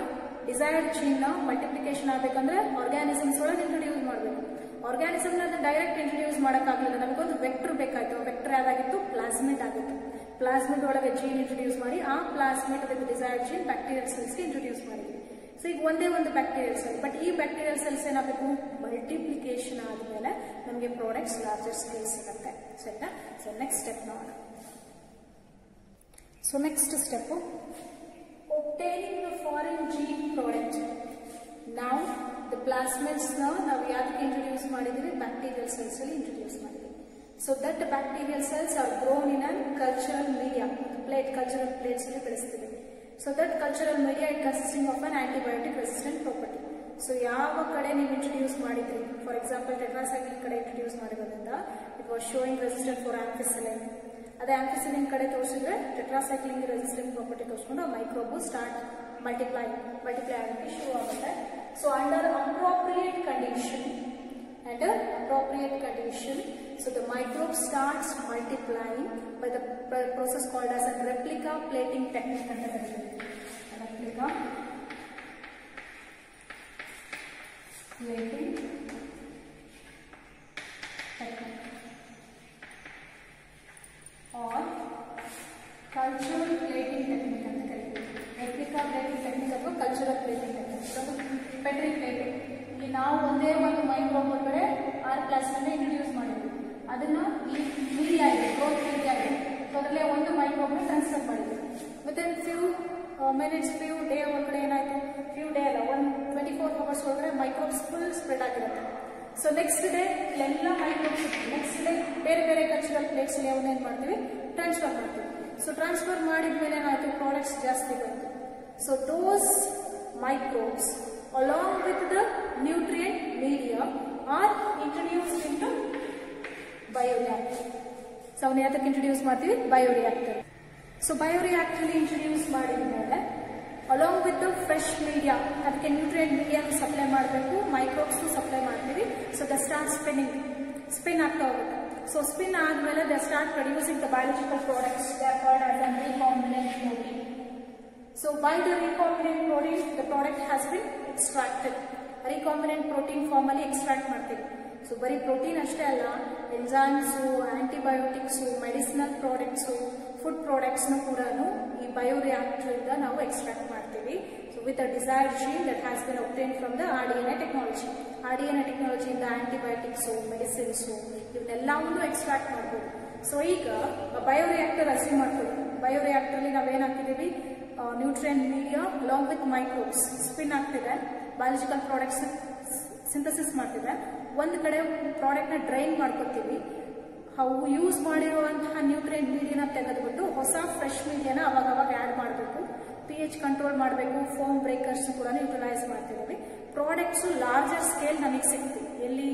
ಡಿಸೈರ್ಡ್ ಜೀನ್ ನ ಮಲ್ಟಿಪ್ಲಿಕೇಶನ್ ಆಗಬೇಕಂದ್ರೆ ಆರ್ಗ್ಯಾನಿಸಮ್ಸ್ ಒಳಗೆ ಇಂಟ್ರೊಡ್ಯೂಸ್ ಮಾಡಬೇಕು. ಆರ್ಗ್ಯಾನಿಸಮ್ ನ ಡೈರೆಕ್ಟ್ ಇಂಟ್ರೊಡ್ಯೂಸ್ ಮಾಡೋಕ್ಕಾಗಲಿಲ್ಲ, ನಮಗೊಂದು ವೆಕ್ಟರ್ ಬೇಕಾಯ್ತು. ವೆಕ್ಟರ್ ಯಾವ್ದಾಗಿತ್ತು? ಪ್ಲಾಸ್ಮಿಡ್ ಆಗಿತ್ತು. ಪ್ಲಾಸ್ಮಿಡ್ ಒಳಗೆ ಜೀನ್ ಇಂಟ್ರೊಡ್ಯೂಸ್ ಮಾಡಿ ಆ plasmid with desired gene bacterial ಸೆಲ್ಸ್ಗೆ ಇಂಟ್ರೊಡ್ಯೂಸ್ ಮಾಡಿದ್ವಿ. ಸೊ ಈಗ ಒಂದೇ ಒಂದು ಬ್ಯಾಕ್ಟೀರಿಯಲ್ ಸೆಲ್, ಬಟ್ ಈ ಬ್ಯಾಕ್ಟೀರಿಯಲ್ ಸೆಲ್ಸ್ ಏನಾಗಬೇಕು? ಮಲ್ಟಿಪ್ಲಿಕೇಶನ್ ಆದ್ಮೇಲೆ ನಮಗೆ ಪ್ರಾಡಕ್ಟ್ಸ್ ಲಾರ್ಜರ್ ಸ್ಕೇಲ್ ಸಿಗುತ್ತೆ. ಸರಿನಾ? ಸೊ ನೆಕ್ಸ್ಟ್ ಸ್ಟೆಪ್ ನೋಡೋಣ. So next step obtaining the foreign gene product. Now the plasmids ನಾವು ಯಾಕೆ ಇಂಟ್ರೊಡ್ಯೂಸ್ ಮಾಡಿದೀವಿ? ಬ್ಯಾಕ್ಟೀರಿಯಲ್ ಸೆಲ್ಸ್ ಅಲ್ಲಿ ಇಂಟ್ರೊಡ್ಯೂಸ್ ಮಾಡಿದೀವಿ. So that bacterial cells are grown in an cultural media. Plate cultural plates ಅಲ್ಲಿ ಬೆಳೆಸ್ತೀವಿ. So that cultural media it consisting of an antibiotic resistant property. So ಯಾವ ಕಡೆ ನೀವು ಇಂಟ್ರೊಡ್ಯೂಸ್ ಮಾಡಿದ್ರಿ, ಫಾರ್ ಎಕ್ಸಾಂಪಲ್ ಟೆಟ್ರಾಸೈಕ್ಲಿನ್ ಕಡೆ introduce ಮಾಡಿರೋದ್ರಿಂದ it was showing resistant for ampicillin. ಅದೇ ampicillin ಕಡೆ ತೋರಿಸಿದ್ರೆ ಟೆಟ್ರಾಸೈಕ್ಲಿನ್ ರೆಸಿಸ್ಟೆಂಟ್ ಪ್ರಾಪರ್ಟಿ ತೋರಿಸ್ಕೊಂಡು ಆ ಮೈಕ್ರೋಬ್ ಸ್ಟಾರ್ಟ್ ಮಲ್ಟಿಪ್ಲೈ ಆಗಕ್ಕೆ ಶುರು ಆಗುತ್ತೆ. So under appropriate condition so the microbe starts multiplying by the process called as a replica plating technique. Replica plating technique or cultural plating technique ಅಂತ ಕರೀತೀವಿ. replica plating technique ಅಥವಾ cultural plating technique. Petri plating. ಇಲ್ಲಿ ನಾವು ಒಂದೇ ಒಂದು microbe ಒಳಗಡೆ R plasmid introduce ಮಾಡಿದ್ವಿ. ಅದನ್ನ ಈ ಮೀಡಿಯಾ ಇದೆ, ಗ್ರೋತ್ ಮೀಡಿಯಾ ಇದೆ. ಸೊ ಅದರಲ್ಲೇ ಒಂದು ಮೈಕ್ರೋಬ್ ಟ್ರಾನ್ಸ್ಫರ್ ಮಾಡಿದ್ವಿ. Within few minutes, few day ಒಳಗಡೆ ಏನಾಯ್ತು? ಫ್ಯೂ ಡೇ ಅಲ್ಲ, 24 hours ಒಳಗಡೆ ಮೈಕ್ರೋಬ್ಸ್ ಫುಲ್ ಸ್ಪ್ರೆಡ್ ಆಗಿರುತ್ತೆ. ಸೊ ನೆಕ್ಸ್ಟ್ ಡೇ ಇಲ್ಲೆಲ್ಲ ಮೈಕ್ರೋಬ್ಸ್ ಇತ್ತು. ನೆಕ್ಸ್ಟ್ ಡೇ ಬೇರೆ ಬೇರೆ ಕಲ್ಚರಲ್ ಪ್ಲೇಟ್ಸ್ ಅಲ್ಲಿ ಅವನ್ನೇನು ಮಾಡ್ತೀವಿ? ಟ್ರಾನ್ಸ್ಫರ್ ಮಾಡ್ತೀವಿ. ಸೊ ಟ್ರಾನ್ಸ್ಫರ್ ಮಾಡಿದ್ಮೇಲೆ ಏನಾಯ್ತು? ಪ್ರಾಡಕ್ಟ್ಸ್ ಜಾಸ್ತಿ ಬಂತು. So those microbes along with the nutrient media are introduced into bioreactor. So ಅವನ್ನ ಯಾಕೆ ಇಂಟ್ರೊಡ್ಯೂಸ್ ಮಾಡ್ತೀವಿ? ಬಯೋರಿಯಾಕ್ಟರ್. ಸೊ ಬಯೋರಿಯಾಕ್ಟರ್ ಇಂಟ್ರೊಡ್ಯೂಸ್ ಮಾಡಿದ್ಮೇಲೆ along with the fresh media, ಅದಕ್ಕೆ ನ್ಯೂಟ್ರಿಯೆಂಟ್ ಮೀಡಿಯಾನು ಸಪ್ಲೈ ಮಾಡಬೇಕು, ಮೈಕ್ರೋಬ್ಸ್ ಸಪ್ಲೈ ಮಾಡ್ತೀವಿ. ಸೊ ದ ಸ್ಟಾರ್ಟ್ ಸ್ಪಿನ್ ಆಗ್ತಾ ಹೋಗುತ್ತೆ. So spin ಆದ್ಮೇಲೆ the start producing the biological products. They are called as a recombinant protein. So by the recombinant protein, the product has been extracted. Recombinant protein formally extract ಮಾಡ್ತೀವಿ. So ಬರೀ protein ಅಷ್ಟೇ ಅಲ್ಲ, enzymes, antibiotics, medicinal products, food ಪ್ರಾಡಕ್ಟ್ಸ್ನು ಕೂಡ ಈ bioreactor ಇಂದ ನಾವು extract ಮಾಡ್ತೀವಿ. So with a desired gene that has been obtained from the RDNA technology. RDNA ಟೆಕ್ನಾಲಜಿಯಿಂದ ಆಂಟಿಬಯೋಟಿಕ್ಸು, ಮೆಡಿಸಿನ್ಸು ಇವನ್ನೆಲ್ಲವನ್ನೂ ಎಕ್ಸ್ಟ್ರಾಕ್ಟ್ ಮಾಡ್ಬೋದು. ಸೊ ಈಗ ಬಯೋರಿಯಾಕ್ಟರ್ ಅಸ್ಯೂಮ್ ಮಾಡ್ತೀವಿ. ಬಯೋರಿಯಾಕ್ಟರ್ಲಿ ನಾವೇನು ಹಾಕಿದ್ದೀವಿ? Nutrient media along with microbes spin ಆಗ್ತಿದೆ, ಬಯಾಲಜಿಕಲ್ ಪ್ರಾಡಕ್ಟ್ಸ್ ಸಿಂಥಸಿಸ್ ಮಾಡ್ತಿದೆ, ಒಂದು ಕಡೆ ಪ್ರಾಡಕ್ಟ್ನ ಡ್ರೈನ್ ಮಾಡ್ಕೊತೀವಿ, ಅವು ಯೂಸ್ ಮಾಡಿರುವಂತಹ ನ್ಯೂಟ್ರಿಯೆಂಟ್ ಮೀಡಿಯಾನ ತೆಗೆದುಬಿಟ್ಟು ಹೊಸ ಫ್ರೆಶ್ ಮೀಡಿಯಾನ ಅವಾಗ ಆ್ಯಡ್ ಮಾಡಬೇಕು, pH ಕಂಟ್ರೋಲ್ ಮಾಡಬೇಕು, ಫೋಮ್ ಬ್ರೇಕರ್ಸ್ ಕೂಡ ಯುಟಿಲೈಸ್ ಮಾಡ್ತಿದ್ದೀವಿ. ಪ್ರಾಡಕ್ಟ್ಸ್ ಲಾರ್ಜರ್ ಸ್ಕೇಲ್ ನಮಗೆ ಸಿಗ್ತೀವಿ ಎಲ್ಲಿ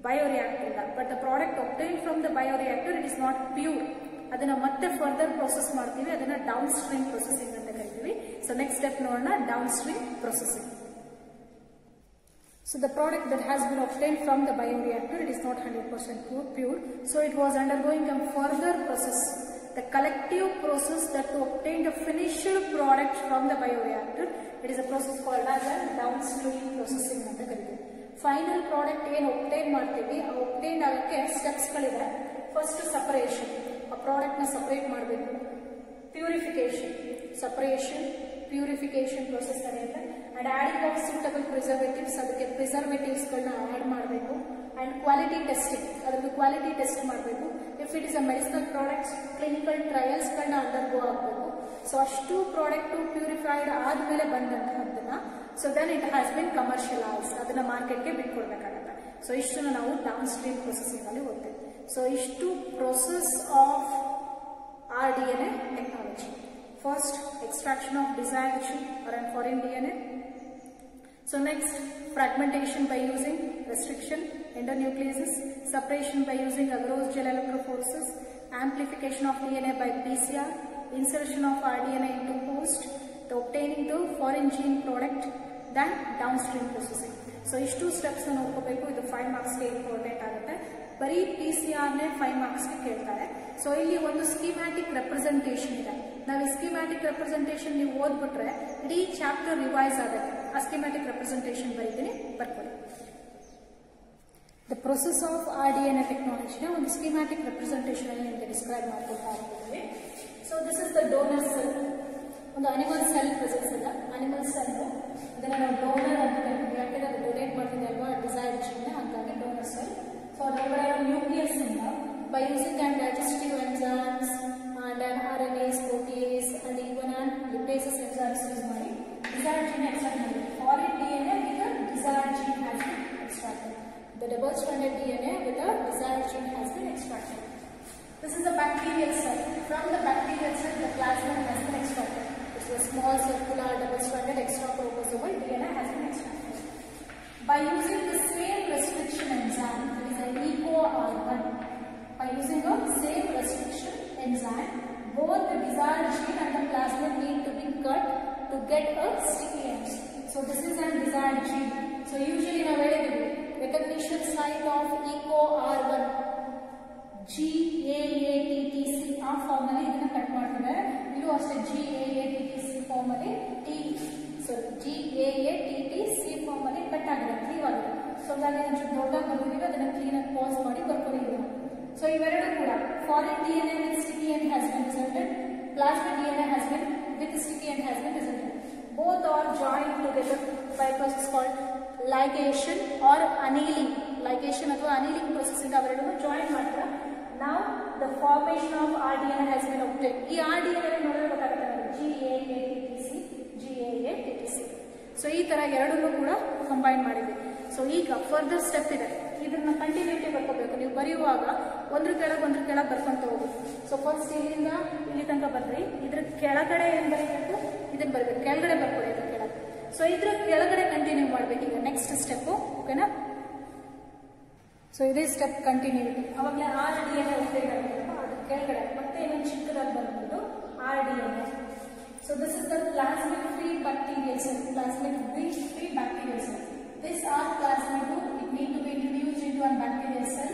bioreactor, but the product obtain from the bioreactor it is not pure. ಅದನ್ನ ಮತ್ತೆ ಫರ್ದರ್ ಪ್ರೊಸೆಸ್ ಮಾಡ್ತೀವಿ, ಅದನ್ನ ಡೌನ್ ಸ್ಟ್ರೀಮ್ ಪ್ರೊಸೆಸಿಂಗ್ ಅಂತ ಕರಿತೀವಿ. ಸೊ ನೆಕ್ಸ್ಟ್ ಸ್ಟೆಪ್ ನೋಡೋಣ, down stream processing. So the product that has been obtained from the bioreactor, it is not 100% pure. So it was undergoing a further process, the collective process that to obtain the finished product from the bioreactor. It is a process called as a downstream processing anta karite. Final product ಏನು obtain ಮಾಡ್ತೀವಿ, ಆ obtain ಆಗಕ್ಕೆ steps ಗಳಿದೆ. First separation, ಆ product ನ separate ಮಾಡಬೇಕು. Purification, separation, purification process ನಡೆಯುತ್ತೆ. And adding of suitable preservatives, ಅದಕ್ಕೆ preservatives ಗಳನ್ನ ಆಡ್ ಮಾಡಬೇಕು. And quality testing, ಅದನ್ನು ಕ್ವಾಲಿಟಿ ಟೆಸ್ಟ್ ಮಾಡಬೇಕು. If it is a medicinal products, clinical trials ಗಳನ್ನ ಅಂಡರ್ಗೋ ಆಗಬೇಕು. ಸೊ ಅಷ್ಟು ಪ್ರಾಡಕ್ಟ್ ಪ್ಯೂರಿಫೈಡ್ ಆದ್ಮೇಲೆ ಬಂದಂತಹದ್ದನ್ನ, so then it has been commercialise, ಅದನ್ನ ಮಾರ್ಕೆಟ್ಗೆ ಬಿಟ್ಕೊಡ್ಬೇಕಾಗತ್ತೆ. ಸೊ ಇಷ್ಟನ್ನು ನಾವು ಡೌನ್ ಸ್ಟ್ರೀಮ್ ಪ್ರೊಸೆಸಿಂಗ್ ಅಲ್ಲಿ ಓದ್ತೇವೆ. ಸೊ ಇಷ್ಟು process of RDNA technology. First, extraction of desired gene or an foreign DNA. So next, fragmentation by using restriction, endonucleases, separation by using agarose gel electrophoresis, amplification of DNA by PCR, insertion of RDNA into host, the obtaining the foreign gene product, then downstream processing. So ಇಷ್ಟು steps ನೋಡ್ಕೋಬೇಕು. ಇದು 5 ಮಾರ್ಕ್ಸ್ಗೆ important ಆಗುತ್ತೆ. ಬರೀ PCR ನೇ 5 ಮಾರ್ಕ್ಸ್ಗೆ ಕೇಳ್ತಾರೆ. So ಇಲ್ಲಿ ಒಂದು schematic representation ಇದೆ. ನಾವು ಈ ಸ್ಕೀಮ್ಯಾಟಿಕ್ ರೆಪ್ರೆಸೆಂಟೇಷನ್ ನೀವು ಓದ್ಬಿಟ್ರೆ ಇಡೀ ಚಾಪ್ಟರ್ ರಿವೈಸ್ ಆಗುತ್ತೆ. ಆ ಸ್ಕೀಮ್ಯಾಟಿಕ್ ರೆಪ್ರೆಸೆಂಟೇಷನ್ ಬರೀತೀನಿ, ಬರ್ಕೊಳ್ಳಿ. ದ ಪ್ರೊಸೆಸ್ ಆಫ್ RDNA ಟೆಕ್ನಾಲಜಿನ ಒಂದು ಸ್ಕೀಮ್ಯಾಟಿಕ್ ರೆಪ್ರೆಸೆಂಟೇಷನ್ ಅಲ್ಲಿ ನಿಮಗೆ ಡಿಸ್ಕ್ರೈಬ್ ಮಾಡ್ಕೊಳ್ತಾ ಇರ್ತೀವಿ. So this is the donor cell. ಒಂದು ಅನಿಮಲ್ ಸೆಲ್ ಪ್ರೆಸೆನ್ಸ್ ಇಲ್ಲ, ಅನಿಮಲ್ ಸೆಲ್ ಅದನ್ನ ನಾವು ಡೋನರ್ ಅಂತ ಕರಿತೀವಿ. ಯಾಕೆಂದ್ರೆ ಅದು ಡೊನೇಟ್ ಮಾಡ್ತಿದೆ ಅಲ್ವಾ ಡಿಸೈರ್ಡ್ ಜೀನ್, ಹಾಗಾಗಿ ಡೋನರ್ ಸೆಲ್. ಸೊ ಅದರ ನ್ಯೂಕ್ಲಿಯಸ್ ಇಂದ by using and digestive enzymes and an RNase, protease and even an lipases enzymes use ಮಾಡಿ desired gene extract ಮಾಡಿ. Foreign DNA with a desired gene has been extracted. The double-stranded DNA with a desired gene has been extracted. This is the bacterial cell. From the bacterial cell, the plasmid has been extracted. This is a small circular double-stranded extra-chromosomal DNA has been extracted. By using the same restriction enzyme, that is an EcoR1. By using the same restriction enzyme, both the desired gene and the plasmid need to be cut to get a sticky end. So this is an desired gene. So usually now recognition site of EcoR1, GAATTC ಆ form ಅಲ್ಲಿ ಇದನ್ನ cut ಮಾಡ್ತಿದ್ದಾರೆ. ಇದು ಅಷ್ಟೇ GAATTC form ಅಲ್ಲಿ GAATTC form ಅಲ್ಲಿ cut ಆಗಿದೆ, cleave ಆಗಿದೆ. ಸೊ ಹಾಗಾಗಿ ಒಂಚೂರು ದೊಡ್ಡದಾಗಿ ಬರೋದಿಲ್ಲ, ಅದನ್ನ ಕ್ಲೀನ್ ಆಗಿ ಪಾಸ್ ಮಾಡಿ ಬರ್ಕೊಂಡಿದ್ದೀವಿ. So ಇವೆರಡು ಕೂಡ foreign DNA with sticky end has been resulted, plasmid DNA has been with sticky end has been resulted. Both are joined together by a process called ligation or annealing. Ligation ಅಥವಾ annealing process ಇಂದ ಅವೆರಡನ್ನು join ಮಾಡ್ತಾರೆ. Now the formation of RDNA has been obtained. ಈ RDNA ನೋಡಿದ್ರೆ ಗೊತ್ತಾಗುತ್ತೆ GAATTC. So ಈ ತರ ಎರಡನ್ನೂ ಕೂಡ ಕಂಬೈನ್ ಮಾಡಿದ್ವಿ. ಸೊ ಈಗ ಫರ್ದರ್ ಸ್ಟೆಪ್ ಇದೆ, ಇದನ್ನ ಕಂಟಿನ್ಯೂಟಿ ಬರ್ಕೋಬೇಕು. ನೀವು ಬರೆಯುವಾಗ ಒಂದ್ರ ಕೆಳಗೆ ಬರ್ಕೊಂತ ಹೋಗಿ. ಸೊ ಫಸ್ಟ್ ಇಲ್ಲಿಂದ ಇಲ್ಲಿ ತನಕ ಬರ್ರಿ, ಇದ್ರ ಕೆಳಗಡೆ ಏನ್ ಬರೀಬೇಕು, ಇದನ್ನ ಬರಬೇಕು, ಕೆಳಗಡೆ ಬರ್ಕೊಳ್ಳಿ ಇದ್ರ ಕೆಳಗೆ. ಸೊ ಇದ್ರ ಕೆಳಗಡೆ ಕಂಟಿನ್ಯೂ ಮಾಡ್ಬೇಕು ಈಗ ನೆಕ್ಸ್ಟ್ ಸ್ಟೆಪ್, ಓಕೆನಾ? ಸೊ ಇದೇ ಸ್ಟೆಪ್ ಕಂಟಿನ್ಯೂಟಿ. ಅವಾಗಲೇ RDNA ಉಪಯೋಗ ಅದ್ರ ಕೆಳಗಡೆ ಮತ್ತೆ ಇನ್ನೊಂದು ಚಿಕ್ಕದಾಗಿ ಬಂದ್ಬಿಟ್ಟು RDNA. So this is the plasmid-free bacterial cell. Plasmid-free bacterial cell. These are plasmid too. It need to be introduced into a bacterial cell.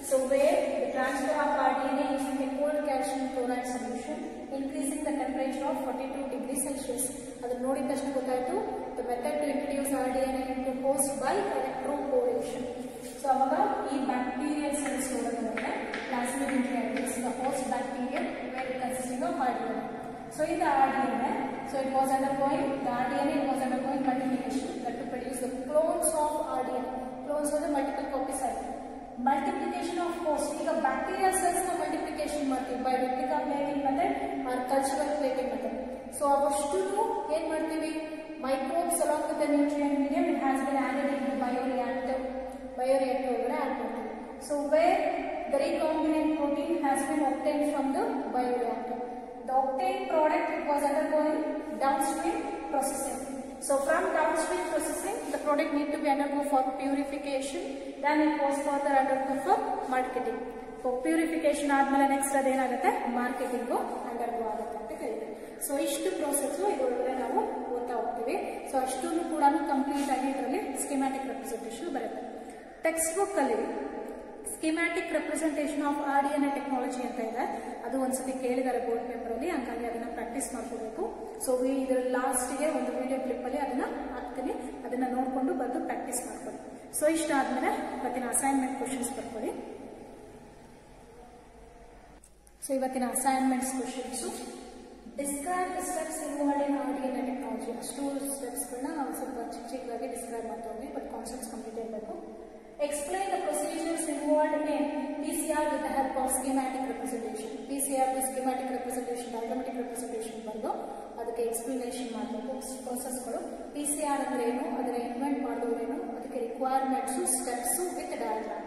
So where the transfer of RDNA using a cold calcium chloride solution, increasing the temperature of 42 degrees Celsius. ಅದನ್ನು ನೋಡಿದ ತಕ್ಷಣ ಗೊತ್ತಾಯ್ತು, the method to introduce RDNA into host by electroporation. So ಅವಾಗ ಈ bacterial cells ನೋಡೋದಂದ್ರೆ plasmid introduces the host bacteria where it consisting of RDNA. So in the RDNA, so it was undergoing, the RDNA was undergoing multiplication that to produce the clones of RDNA. Clones are the multiple copy site. Multiplication of host. ಈಗ bacterial cells ನ multiplication ಮಾಡ್ತೀವಿ by replica plating method or cultural plating method. So ಅವಷ್ಟು ಏನ್ ಮಾಡ್ತೀವಿ, microbes along with the nutrient medium, it has been added into bioreactor ಒಳಗಡೆ add ಮಾಡ್ತೀವಿ. So where the recombinant protein has been obtained from the bioreactor. The obtained product, it was undergoing downstream processing. So from downstream processing, the product need to be undergo for purification, then it was further undergo for marketing. So purification ಆದ್ಮೇಲೆ next ಅದೇನಾಗುತ್ತೆ marketing undergo ಆಗುತ್ತೆ ಅಂತ ಕರೀತಾರೆ. So ಇಷ್ಟು process ಇದರೊಳಗಡೆ ನಾವು ಓದ್ತಾ ಹೋಗ್ತೀವಿ. ಸೊ ಅಷ್ಟನ್ನು ಕೂಡ ಕಂಪ್ಲೀಟ್ ಆಗಿ ಇದರಲ್ಲಿ ಸ್ಕೀಮ್ಯಾಟಿಕ್ ರೆಪ್ರೆಸೆಂಟೇಷನ್ ಬರುತ್ತೆ. ಟೆಕ್ಸ್ಟ್ ಬುಕ್ ಅಲ್ಲಿ schematic representation of RDNA technology ಅಂತ ಇದೆ. ಅದು ಒಂದ್ಸತಿ ಕೇಳಿದ್ದಾರೆ ಬೋರ್ಡ್ ಪೇಪರ್ ಅಲ್ಲಿ, ಹಂಗಾಗಿ ಅದನ್ನ ಪ್ರಾಕ್ಟೀಸ್ ಮಾಡ್ಕೋಬೇಕು. ಸೊ ಇದರ ಲಾಸ್ಟ್ಗೆ ಒಂದು ವಿಡಿಯೋ ಕ್ಲಿಪ್ ಅಲ್ಲಿ ಅದನ್ನ ಹಾಕ್ತೀನಿ, ಅದನ್ನ ನೋಡ್ಕೊಂಡು ಬಂದು ಪ್ರಾಕ್ಟೀಸ್ ಮಾಡ್ಕೊಳ್ಳಿ. ಸೊ ಇಷ್ಟ ಆದ್ಮೇಲೆ ಇವತ್ತಿನ ಅಸೈನ್ಮೆಂಟ್ ಕ್ವಶನ್ಸ್ ಬರ್ಕೊಳ್ಳಿ. ಸೊ ಇವತ್ತಿನ assignments questions, describe the steps involved in RDNA technology. ಅಷ್ಟು ಸ್ಟೆಪ್ಸ್ಗಳನ್ನ ನಾವು ಸ್ವಲ್ಪ ಚಿಕ್ಕದಾಗಿ ಡಿಸ್ಕ್ರೈಬ್ ಮಾಡ್ತಾ ಹೋಗಿ, ಬಟ್ ಕಾನ್ಸೆಪ್ಟ್ಸ್ ಕಂಪ್ಲೀಟ್ ಇರಬೇಕು. Explain the procedures involved in PCR with the help of schematic representation. PCR the schematic representation, diagrammatic representation ಬರೆದು ಅದಕ್ಕೆ explanation ಮಾಡಬೇಕು. ಪ್ರೋಸೆಸ್ಗಳು PCR ಅಂದ್ರೆ ಏನು, ಅದರ ಇನ್ವೆಂಟ್ ಮಾಡೋರೇನು, ಅದಕ್ಕೆ requirements, steps with diagram.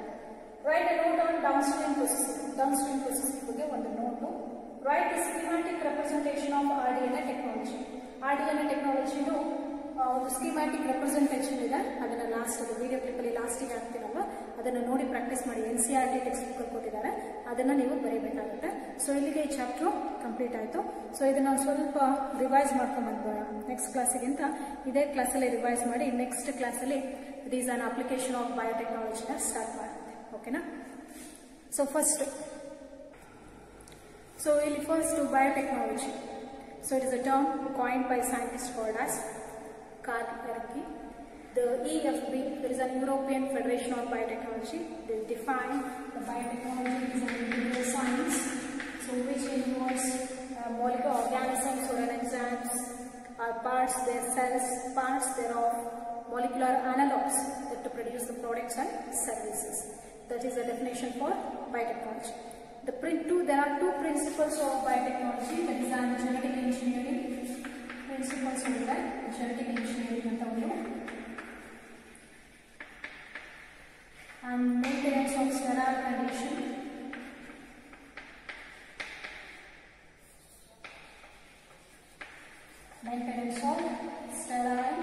Write a note on downstream processing. Downstream processing ಬಗ್ಗೆ ಒಂದು note. Write the schematic representation of RDNA technology. RDNA ಟೆಕ್ನಾಲಜಿದು ಒಂದು ಸ್ಕೀಮ್ಯಾಟಿಕ್ ರೆಪ್ರೆಸೆಂಟೇಷನ್ ಇದೆ, ಅದನ್ನ ಲಾಸ್ಟ್ ವಿಡಿಯೋ ಕ್ಲಿಪ್ ಅಲ್ಲಿ ಲಾಸ್ಟಿಗೆ ಹಾಕ್ತೀನಲ್ವ, ಅದನ್ನ ನೋಡಿ ಪ್ರಾಕ್ಟೀಸ್ ಮಾಡಿ. NCERT ಟೆಕ್ಸ್ಟ್ ಬುಕ್ ಕೊಟ್ಟಿದ್ದಾರೆ, ಅದನ್ನ ನೀವು ಬರೀಬೇಕಾಗುತ್ತೆ. ಸೊ ಇಲ್ಲಿಗೆ ಈ ಚಾಪ್ಟರ್ ಕಂಪ್ಲೀಟ್ ಆಯ್ತು. ಸೊ ಇದನ್ನ ಸ್ವಲ್ಪ ರಿವೈಸ್ ಮಾಡ್ಕೊಂಡ್ ಬಂದ್ಬೋಣ ನೆಕ್ಸ್ಟ್ ಕ್ಲಾಸಿಗಿಂತ. ಇದೇ ಕ್ಲಾಸಲ್ಲಿ ರಿವೈಸ್ ಮಾಡಿ ನೆಕ್ಸ್ಟ್ ಕ್ಲಾಸಲ್ಲಿ it is an application of ಬಯೋಟೆಕ್ನಾಲಜಿನ ಸ್ಟಾರ್ಟ್ ಮಾಡುತ್ತೆ. ಓಕೆನಾ? ಸೊ ಫಸ್ಟ್, ಸೊ ಇಲ್ಲಿ first biotechnology. So it is a term coined by scientist called as Karl Erki. The EFB, there is an European Federation of Biotechnology. They define the biotechnology as an integral science, so which involves molecular organisms or enzymes, parts, their cells, parts thereof, molecular analogs that to produce the products and services. That is the definition for biotechnology. There are two principles of biotechnology, that is genetic engineering. Principles of genetic engineering ಅಂತ ಒಂದು, and maintenance of sterile condition, maintenance of sterile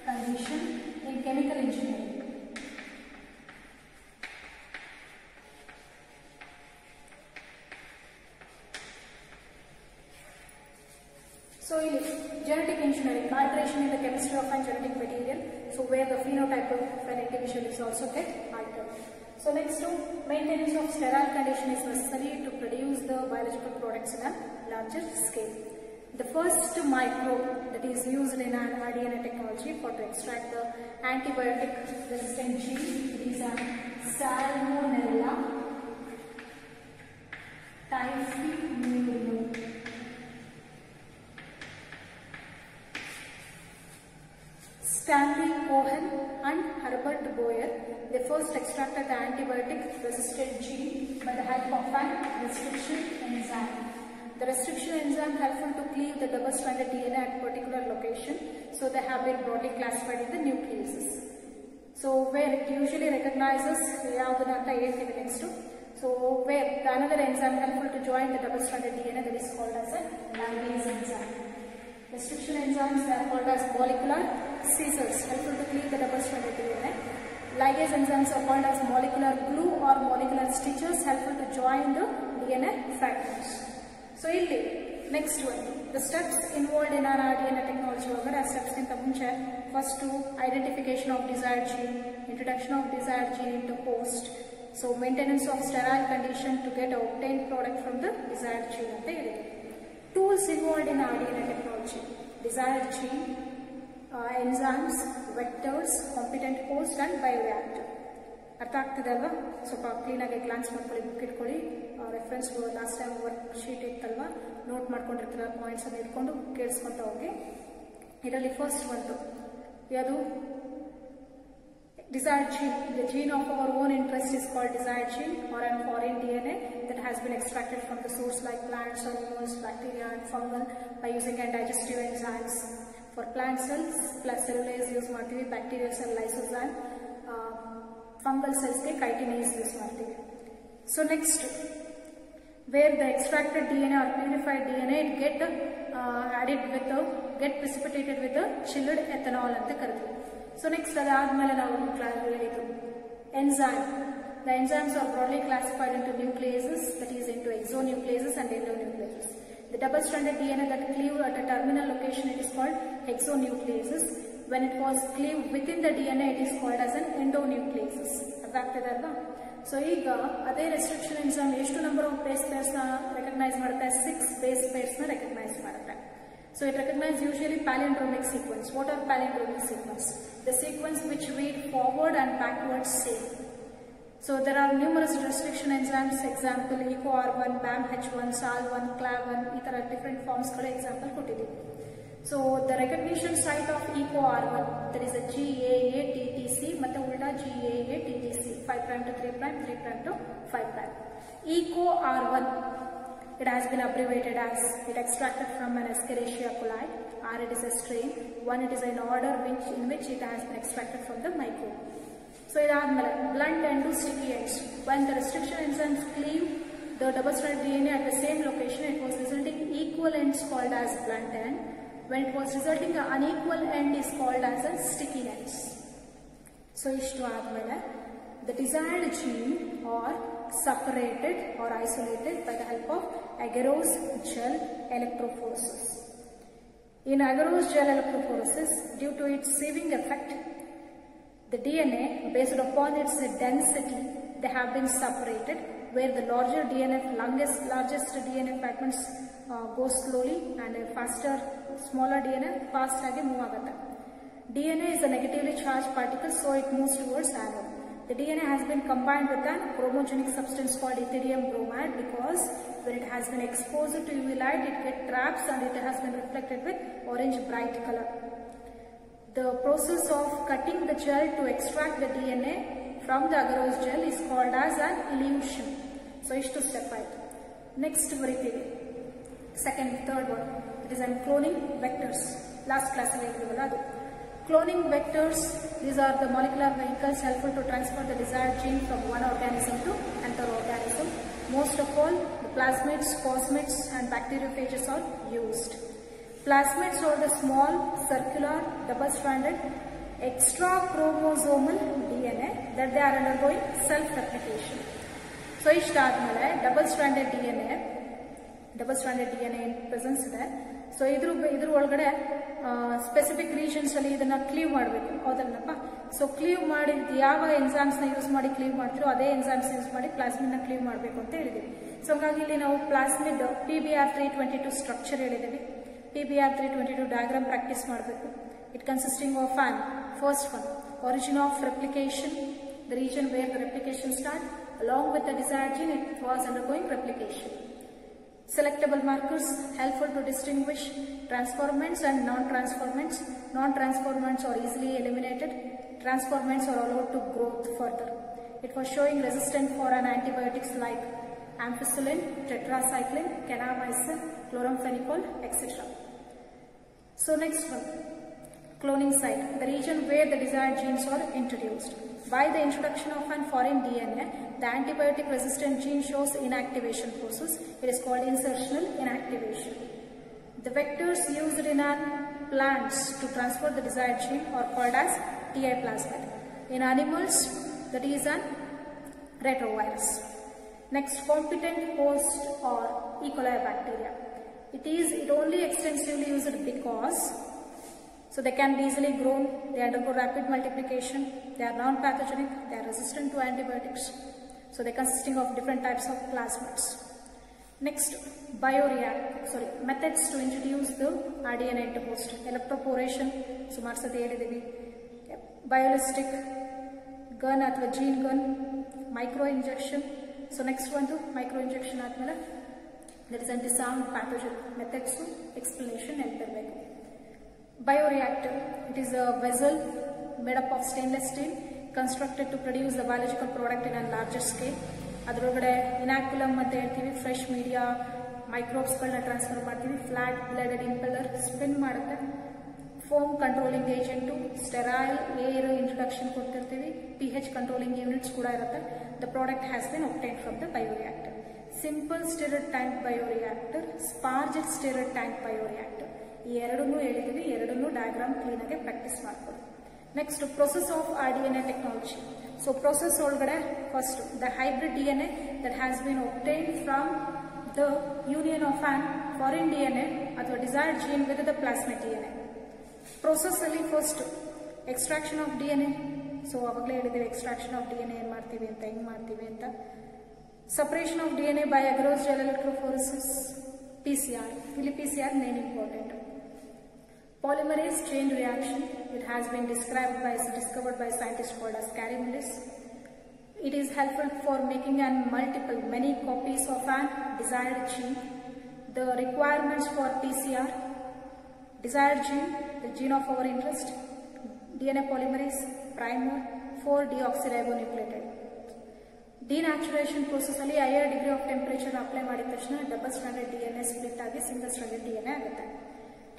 condition in chemical engineering. So genetic engineering, alteration in the chemistry of a genetic material, so where the phenotype of an individual is also get altered. So next to maintenance of sterile condition is necessary to produce the biological products in a larger scale. The first microbe that is used in an RDNA technology for to extract the antibiotic resistant gene, it is a Salmonella typhimurium. Stanley Cohen and Herbert Boyer, they first extracted the antibiotic resistant gene by the help of an restriction enzyme. The restriction enzyme helpful to cleave the double-stranded DNA at particular location, so they have been broadly classified in the nucleases. So where it usually recognizes next to, so where the another enzyme helpful to join the double-stranded DNA, that is called as a ligase enzyme. Restriction enzymes, they are called as molecular scissors, helpful to cleave the double-stranded DNA. Ligase enzymes are called as molecular glue or molecular stitches, helpful to join the DNA fragments. So ಇಲ್ಲಿ next one, the steps involved in our RDNA technology. Over steps ಗಿಂತ ಮುಂಚೆ first identification of desired gene, introduction of desired gene into host, so maintenance of sterile condition to get obtained product from the desired gene ಅಂತ ಹೇಳಿದೆ. Tools involved in RDNA technology: desired gene, enzymes, vectors, competent host and bioreactor. ಅರ್ಥ ಆಗ್ತಿದೆ ಅಲ್ವಾ? ಸ್ವಲ್ಪ ಕ್ಲೀನಾಗಿ glance ಮಾಡ್ಕೊಳ್ಳಿ, book ಇಟ್ಕೊಳ್ಳಿ, reference last time worksheet ಇತ್ತಲ್ವಾ, ನೋಟ್ ಮಾಡ್ಕೊಂಡಿರ್ತೀರ, ಪಾಯಿಂಟ್ಸ್ ಅನ್ನು ಇಟ್ಕೊಂಡು ಕೇಳಿಸ್ಕೊತಾ ಹೋಗಿ. ಇದರಲ್ಲಿ ಫಸ್ಟ್ ಒಂದು ಯಾವುದು? desired gene. The gene of our own interest is called desired gene, or a foreign DNA that has been extracted from the source like plants, animals, bacteria and fungal by using digestive enzymes. For plant cells plus cellulase use ಮಾಡ್ತೀವಿ, bacterial cell lysozyme, fungal ಸೆಲ್ಸ್ಗೆ chitinase use ಮಾಡ್ತೀವಿ. So next, where the extracted DNA or purified DNA it get precipitated with the chilled ethanol ಅಂತ ಕರೀತೀವಿ. So next ಅದಾದ್ಮೇಲೆ ನಾವು ಹೇಳಿದ್ದು enzyme. The enzymes are broadly classified into nucleases, that is into exonucleases and endonucleases. The double-stranded DNA that cleave at a terminal location, it is called exonucleases. When it was cleaved within the DNA, it is called as an endonucleases. ಅದಾಗ್ತದೆ ಅಲ್ವಾ? So ಈಗ ಅದೇ restriction enzyme ಎಷ್ಟು number of base pairs ನ recognise ಮಾಡುತ್ತೆ? 6 base pairs ನ recognise ಮಾಡುತ್ತೆ. So it recognise usually palindromic sequence. What are palindromic sequence? The sequence which read forward and backwards same. So there are numerous restriction enzymes, example EcoR1, BAMH1, SAL1, CLAV1, ಈ ತರ different forms ಗಳ example ಕೊಟ್ಟಿದ್ದೀವಿ. So the recognition site of EcoR1, that is a GAA-TTC ಮತ್ತು ಉಲ್ಟಾ GAA-TTC, 5' to 3', 3' to 5'. EcoR1, it has been abbreviated as it extracted from an Escherichia coli, or it is a strain. One, it is an order in which it has been extracted from the microbe. So idadmele blunt end to sticky ends. When the restriction enzymes cleave the double-stranded DNA at the same location, it was resulting equal ends called as blunt end. When it was resulting an unequal end is called as a sticky ends. So ishtu admele the desired gene are separated or isolated by the help of agarose gel electrophoresis. In agarose gel electrophoresis, due to its sieving effect, the DNA, based upon its density, they have been separated, where the larger DNA, largest DNA fragments go slowly and faster, smaller DNA fast agi move agutte. DNA is a negatively charged particle, so it moves towards anode. The DNA has been combined with a chromogenic substance called ethidium bromide, because when it has been exposed to UV light, it gets traps and it has been reflected with orange bright color. The process of cutting the gel to extract the DNA from the agarose gel is called as an elution. So ishtu step ಆಯ್ತು. Next ಬರೀತೀವಿ third one, it is cloning vectors. Last class ಅಲ್ಲಿ ಹೇಳಿದ್ವಲ್ಲ ಅದು. Cloning vectors, these are the molecular vehicles helpful to transfer the desired gene from one organism to another organism. Most of all, the plasmids, cosmids and bacteriophages are used. Plasmids are the small, circular, double-stranded, extra-chromosomal DNA that they are undergoing self-replication. So, ishtaadmele double-stranded DNA in presence ಇದೆ. So ಇದ್ರ ಒಳಗಡೆ specific regions ಅಲ್ಲಿ ಇದನ್ನ cleave ಮಾಡಬೇಕು, ಹೌದಲ್ಲಪ್ಪ? So cleave ಮಾಡಿ ಯಾವ enzymes ನ use ಮಾಡಿ ಕ್ಲೀವ್ ಮಾಡ್ತಿರೋ ಅದೇ ಎನ್ಸೈಮ್ಸ್ ಯೂಸ್ ಮಾಡಿ ಪ್ಲಾಸ್ಮಿಡ್ ನ ಕ್ಲೀವ್ ಮಾಡಬೇಕು ಅಂತ ಹೇಳಿದೀವಿ. ಸೊ ಹಾಗಾಗಿ ಇಲ್ಲಿ ನಾವು ಪ್ಲಾಸ್ಮಿಡ್ PBr322 ಸ್ಟ್ರಕ್ಚರ್ ಹೇಳಿದೀವಿ. PBr322 ಡಯಾಗ್ರಾಮ್ ಪ್ರಾಕ್ಟೀಸ್ ಮಾಡಬೇಕು. It consisting of first one, origin of replication, the region where the replication starts, along with the desired gene, it was undergoing replication. Selectable markers helpful to distinguish transformants and non-transformants. Non-transformants are easily eliminated. Transformants are allowed to grow further. It was showing resistant for an antibiotics like ampicillin, tetracycline, kanamycin, chloramphenicol, etc. So next one, cloning site, the region where the desired genes are introduced. By the introduction of an foreign DNA, the antibiotic resistant gene shows inactivation process. It is called insertional inactivation. The vectors used in plants to transfer the desired gene are called as TI plasmid. In animals, that is an retrovirus. Next, competent host or E. coli bacteria. It only extensively used because so they can be easily grown, they undergo rapid multiplication, they are non-pathogenic, they are resistant to antibiotics. So they are consisting of different types of plasmids. Next, methods to introduce the RDNA into host. Electroporation, so marsadi helidivi. Biolistic, gun athwa gene gun, micro injection. So next one to micro injection admele, that is anti-sound pathogen methods to explanation helpirbeku. Bioreactor, it is a vessel made up of stainless steel constructed to produce the biological product in a larger scale. ಅದರೊಳಗಡೆ inoculum ಅಂತ ಹೇಳ್ತೀವಿ, fresh media ಮೈಕ್ರೋಬ್ಸ್ಗಳನ್ನ transfer ಮಾಡ್ತೀವಿ, flat bladed impeller spin ಮಾಡುತ್ತೆ, foam controlling agent, sterile air introduction ಕೊಟ್ಟಿರ್ತೀವಿ, pH controlling units ಕೂಡ ಇರುತ್ತೆ. The product has been obtained from the bioreactor. Simple stirred tank bioreactor, sparged stirred tank bioreactor, ಈ ಎರಡನ್ನೂ ಹೇಳಿದೀವಿ. ಎರಡನ್ನೂ ಡಯಾಗ್ರಾಮ್ ಕ್ಲೀನ್ ಆಗಿ practice ಮಾಡ್ಕೊಳ್ಳಿ. Next process of RDNA technology. So process ಒಳಗಡೆ first the hybrid DNA that has been obtained from the union of an foreign DNA ಅಥವಾ desired gene with the plasmid DNA. Process ಅಲ್ಲಿ first extraction of DNA. So ಅವಾಗಲೇ ಹೇಳಿದ್ದೀವಿ extraction of DNA ಏನ್ ಮಾಡ್ತೀವಿ ಅಂತ, ಹೆಂಗ್ ಮಾಡ್ತೀವಿ ಅಂತ. Separation of DNA by agarose gel electrophoresis, PCR. ಇಲ್ಲಿ PCR main important. Polymerase chain reaction. It has been discovered by scientists called as Carey Mullis. It is helpful for making many copies of an desired gene. The requirements for PCR: desired gene, the gene of our interest, DNA polymerase, primer, 4-deoxyribonucleotide. Denaturation process ಅಲ್ಲಿ higher degree of temperature apply ಮಾಡಿದ ತಕ್ಷಣ double stranded DNA split ಆಗಿ single stranded DNA ಆಗುತ್ತೆ.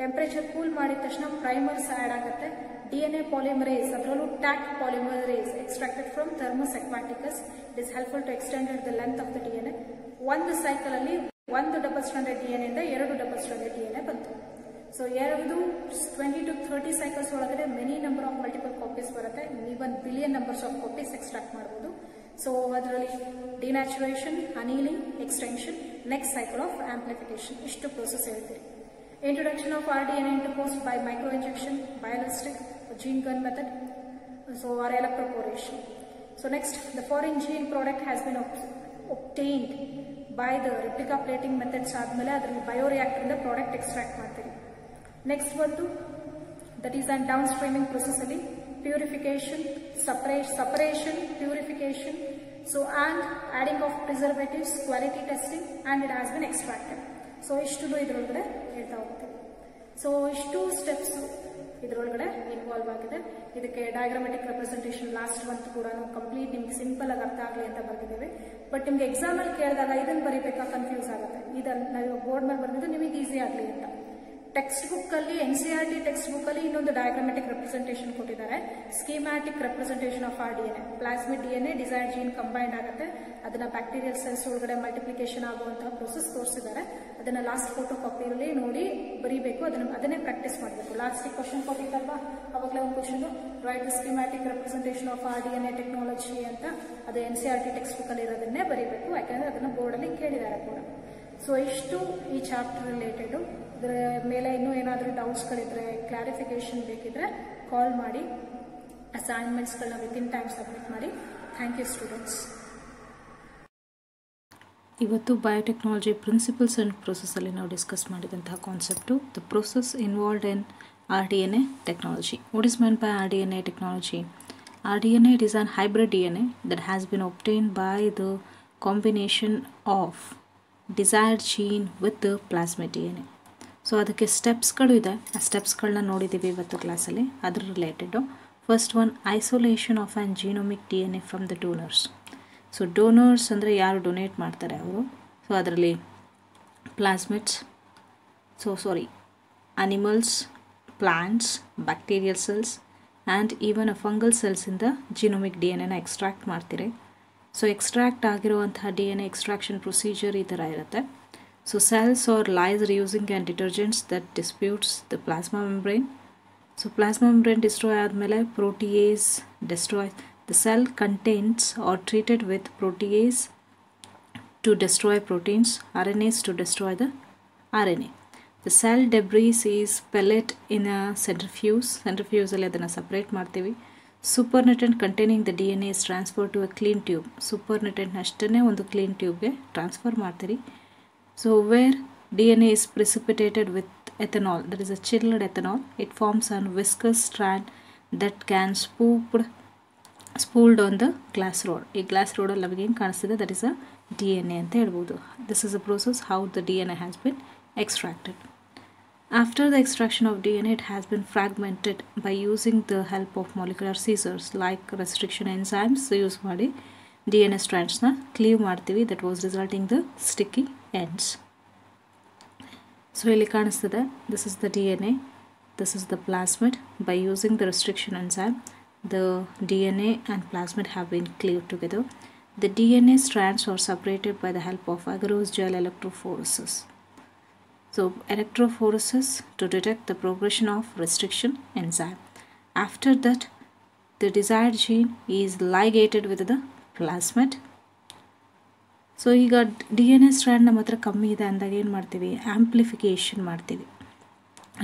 Temperature cool ಮಾಡಿದ ತಕ್ಷಣ primers add ಆಗುತ್ತೆ. DNA polymerase, ಅದರಲ್ಲೂ TAC polymerase extracted from Thermus aquaticus. It is helpful to extend the length of the DNA. ಒಂದು cycle ಅಲ್ಲಿ ಒಂದು ಡಬಲ್ ಸ್ಟ್ರಾಂಡೆಡ್ DNA ಇಂದ ಎರಡು ಡಬಲ್ ಸ್ಟ್ರಾಂಡೆಡ್ DNA ಬಂತು. ಸೊ ಎರಡು 20 to 30 ಸೈಕಲ್ಸ್ ಒಳಗಡೆ many number of multiple copies ಬರುತ್ತೆ. Even billion numbers of copies extract ಮಾಡಬಹುದು. ಸೊ ಅದರಲ್ಲಿ denaturation, annealing, extension, next cycle of amplification, ಇಷ್ಟು ಪ್ರೋಸೆಸ್ ಹೇಳ್ತೀವಿ. Introduction of RDNA interposed by microinjection, bioelastic, gene gun method, so or electroporation. So next, the foreign gene product has been obtained by the replica plating methods. ಆದ್ಮೇಲೆ ಅದರಲ್ಲಿ bioreactor ಇಂದ product extract ಮಾಡ್ತೀವಿ. Next ಬಂದು that is and down streaming process ಅಲ್ಲಿ purification, separation, purification, so and adding of preservatives, quality testing, and it has been extracted. So ಇಷ್ಟು ಇದರೊಳಗಡೆ ಹೇಳ್ತಾ ಹೋಗ್ತೀವಿ. ಸೊ ಇಷ್ಟು ಸ್ಟೆಪ್ಸ್ ಇದರೊಳಗಡೆ ಇನ್ವಾಲ್ವ್ ಆಗಿದೆ. ಇದಕ್ಕೆ ಡಯಾಗ್ರಾಮೆಟಿಕ್ ರೆಪ್ರೆಸೆಂಟೇಷನ್ ಲಾಸ್ಟ್ ಮಂತ್ ಕೂಡ ಕಂಪ್ಲೀಟ್ ನಿಮ್ಗೆ ಸಿಂಪಲ್ ಆಗಿ ಅರ್ಥ ಆಗಲಿ ಅಂತ ಬರ್ತಿದ್ದೇವೆ. ಬಟ್ ನಿಮ್ಗೆ ಎಕ್ಸಾಮ್ ಅಲ್ಲಿ ಕೇಳಿದಾಗ ಇದನ್ನು ಬರೀಬೇಕಾ ಕನ್ಫ್ಯೂಸ್ ಆಗುತ್ತೆ. ಇದನ್ನು ನಾವು ಬೋರ್ಡ್ ಮೇಲೆ ಬರ್ದಿದ್ದು ನಿಮಗೆ ಈಸಿ ಆಗಲಿ ಅಂತ. ಟೆಕ್ಸ್ಟ್ ಬುಕ್ ಅಲ್ಲಿ NCERT ಟೆಕ್ಸ್ಟ್ ಬುಕ್ ಅಲ್ಲಿ ಇನ್ನೊಂದು ಡಯಾಗ್ರಾಮೆಟಿಕ್ ರೆಪ್ರೆಸೆಂಟೇಷನ್ ಕೊಟ್ಟಿದ್ದಾರೆ. Schematic representation of RDNA, plasmid DNA, desired gene combined ಆಗುತ್ತೆ. ಅದನ್ನ ಬ್ಯಾಕ್ಟೀರಿಯಲ್ ಸೆಲ್ಸ್ ಒಳಗಡೆ ಮಲ್ಟಿಪ್ಲಿಕೇಶನ್ ಆಗುವಂತಹ ಪ್ರೊಸೆಸ್ ತೋರಿಸಿದ್ದಾರೆ. ಅದನ್ನ ಲಾಸ್ಟ್ ಫೋಟೋ ಕಾಪಿಯಲ್ಲಿ ನೋಡಿ ಬರೀಬೇಕು. ಅದನ್ನೇ ಪ್ರಾಕ್ಟೀಸ್ ಮಾಡಬೇಕು. ಲಾಸ್ಟ್ ಕ್ವಶನ್ ಕೊಟ್ಟಿದ್ದಲ್ವಾ, ಅವಾಗಲೇ ಒಂದು question right the schematic representation of RDNA technology ಅಂತ, ಅದು NCERT ಟೆಕ್ಸ್ಟ್ ಬುಕ್ ಅಲ್ಲಿ ಇರೋದನ್ನೇ ಬರೀಬೇಕು. ಯಾಕಂದ್ರೆ ಅದನ್ನ ಬೋರ್ಡ್ ಅಲ್ಲಿ ಕೇಳಿದ್ದಾರೆ ಕೂಡ. ಸೊ ಇಷ್ಟು ಈ ಚಾಪ್ಟರ್ ರಿಲೇಟೆಡ್. ಇದರ ಮೇಲೆ ಇನ್ನೂ ಏನಾದರೂ ಡೌಟ್ಸ್ಗಳಿದ್ರೆ, ಕ್ಲಾರಿಫಿಕೇಶನ್ ಬೇಕಿದ್ರೆ ಕಾಲ್ ಮಾಡಿ. ಅಸೈನ್ಮೆಂಟ್ಸ್ಗಳನ್ನ ವಿತಿನ್ ಟೈಮ್ ಸಬ್ಮಿಟ್ ಮಾಡಿ. Thank you students. ಇವತ್ತು ಬಯೋಟೆಕ್ನಾಲಜಿ ಪ್ರಿನ್ಸಿಪಲ್ಸ್ ಆ್ಯಂಡ್ ಪ್ರೊಸೆಸ್ಸಲ್ಲಿ ನಾವು ಡಿಸ್ಕಸ್ ಮಾಡಿದಂತಹ concept the process involved in RDNA technology. What is meant by RDNA technology? RDNA, it is an hybrid DNA that has been obtained by the combination of desired gene with the plasmid DNA. So ಅದಕ್ಕೆ ಸ್ಟೆಪ್ಸ್ಗಳು ಇದೆ. ಆ ಸ್ಟೆಪ್ಸ್ಗಳನ್ನ ನೋಡಿದ್ದೀವಿ ಇವತ್ತು ಕ್ಲಾಸಲ್ಲಿ. ಅದರ related first one, isolation of an genomic DNA from the donors. So donors ಅಂದರೆ ಯಾರು ಡೊನೇಟ್ ಮಾಡ್ತಾರೆ ಅವರು. ಸೊ ಅದರಲ್ಲಿ plasmids, animals, plants, bacterial cells and even fungal ಸೆಲ್ಸಿಂದ ಜೀನೋಮಿಕ್ DNA ಎಕ್ಸ್ಟ್ರಾಕ್ಟ್ ಮಾಡ್ತೀರಿ. ಸೊ ಎಕ್ಸ್ಟ್ರಾಕ್ಟ್ ಆಗಿರುವಂತಹ DNA ಎಕ್ಸ್ಟ್ರಾಕ್ಷನ್ ಪ್ರೊಸೀಜರ್ ಈ ಥರ ಇರುತ್ತೆ. So cells or lyes reusing and detergents that disputes the plasma membrane. So plasma membrane destroy admele protease destroys the cell contents or treated with protease to destroy proteins, RNAs to destroy the RNA. The cell debris is pellet in a centrifuge. Centrifuge alli adana separate ಮಾಡ್ತೀವಿ. Supernatant containing the DNA is transferred to a clean tube. Supernatant ಅಷ್ಟೇ ಒಂದು clean tube transfer ಮಾಡ್ತೀರಿ. So where DNA is precipitated with ethanol, that is a chilled ethanol, it forms a viscous strand that can spooled on the glass rod. ಈ glass rod ಅಲ್ಲಿ ನಮಗೆ ಏನು ಕಾಣಿಸ್ತಿದೆ, that is a DNA ಅಂತ ಹೇಳ್ಬೋದು. This is a process how the DNA has been extracted. After the extraction of DNA, it has been fragmented by using the help of molecular scissors like restriction enzymes use ಮಾಡಿ DNA strandsನ cleave ಮಾಡ್ತೀವಿ. that was resulting the sticky ends. So ಇಲ್ಲಿ ಕಾಣಿಸ್ತದೆ, this is the DNA. This is the plasmid. By using the restriction enzyme, the DNA and plasmid have been cleaved together. The DNA strands are separated by the help of agarose gel electrophoresis. So electrophoresis to detect the progression of restriction enzyme. After that, the desired gene is ligated with the plasmid. So ಈಗ DNA strand ನಮ್ಮ ಹತ್ರ ಕಮ್ಮಿ ಇದೆ ಅಂದಾಗ ಏನು ಮಾಡ್ತೀವಿ, amplification ಮಾಡ್ತೀವಿ.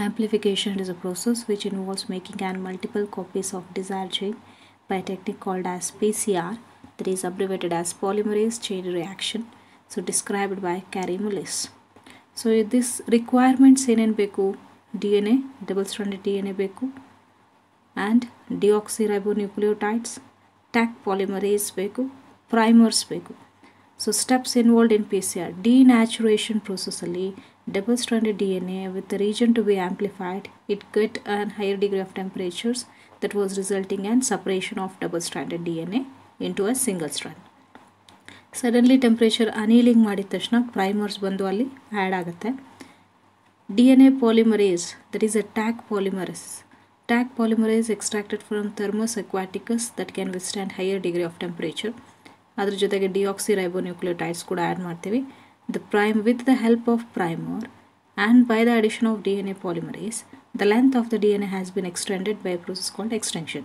Amplification is a process which involves making multiple copies of desired gene by a technique called as PCR, that is abbreviated as polymerase chain reaction, so described by Kary Mullis. So this requirements ಏನೇನು ಬೇಕು, DNA, double stranded DNA ಬೇಕು, and deoxyribonucleotides, Taq polymerase ಬೇಕು, primers ಬೇಕು. So steps involved in PCR: denaturation process ಅಲ್ಲಿ double stranded DNA with the region to be amplified, it get a higher degree of temperatures that was resulting in separation of double stranded DNA into a single strand. Suddenly temperature annealing ಮಾಡಿದ ತಕ್ಷಣ primers ಬಂದು ಅಲ್ಲಿ add ಆಗುತ್ತೆ. DNA polymerase, that is a Taq polymerase. Taq polymerase extracted from Thermus aquaticus that can withstand higher degree of temperature. ಅದ್ರ ಜೊತೆಗೆ ಡಿಆಕ್ಸಿರೈಬೋನ್ಯೂಕ್ಲಿಯೋಟೈಡ್ಸ್ ಕೂಡ add ಮಾಡ್ತೀವಿ. The prime with the help of primer and by the addition of DNA polymerase, the length of the DNA has been extended by a process called extension.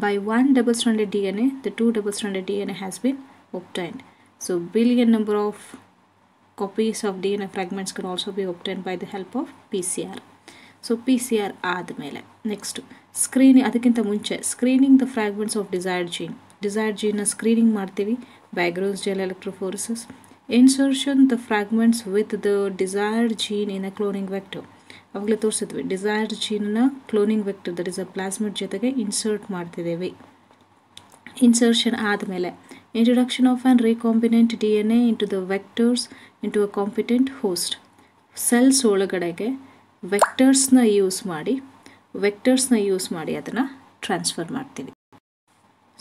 By one double-stranded DNA, the two double-stranded DNA has been obtained. So billion number of copies of DNA fragments can also be obtained by the help of PCR. So PCR ಆದಮೇಲೆ next screening, ಅದಕ್ಕಿಂತ ಮುಂಚೆ screening the fragments of desired ಜೀನ್ನ screening ಮಾಡ್ತೀವಿ by agarose gel electrophoresis. Insertion the fragments with the desired gene in a cloning vector. ಅವಾಗಲೇ ತೋರಿಸಿದ್ವಿ desired ಜೀನ್ನ cloning vector, that is a plasmid ಜೊತೆಗೆ insert ಮಾಡ್ತಿದ್ದೇವೆ. Insertion ಆದಮೇಲೆ introduction of an recombinant DNA into the vectors into a competent host. Cells ಒಳಗಡೆಗೆ ವೆಕ್ಟರ್ಸ್ನ use ಮಾಡಿ ಅದನ್ನು ಟ್ರಾನ್ಸ್ಫರ್ ಮಾಡ್ತೀವಿ.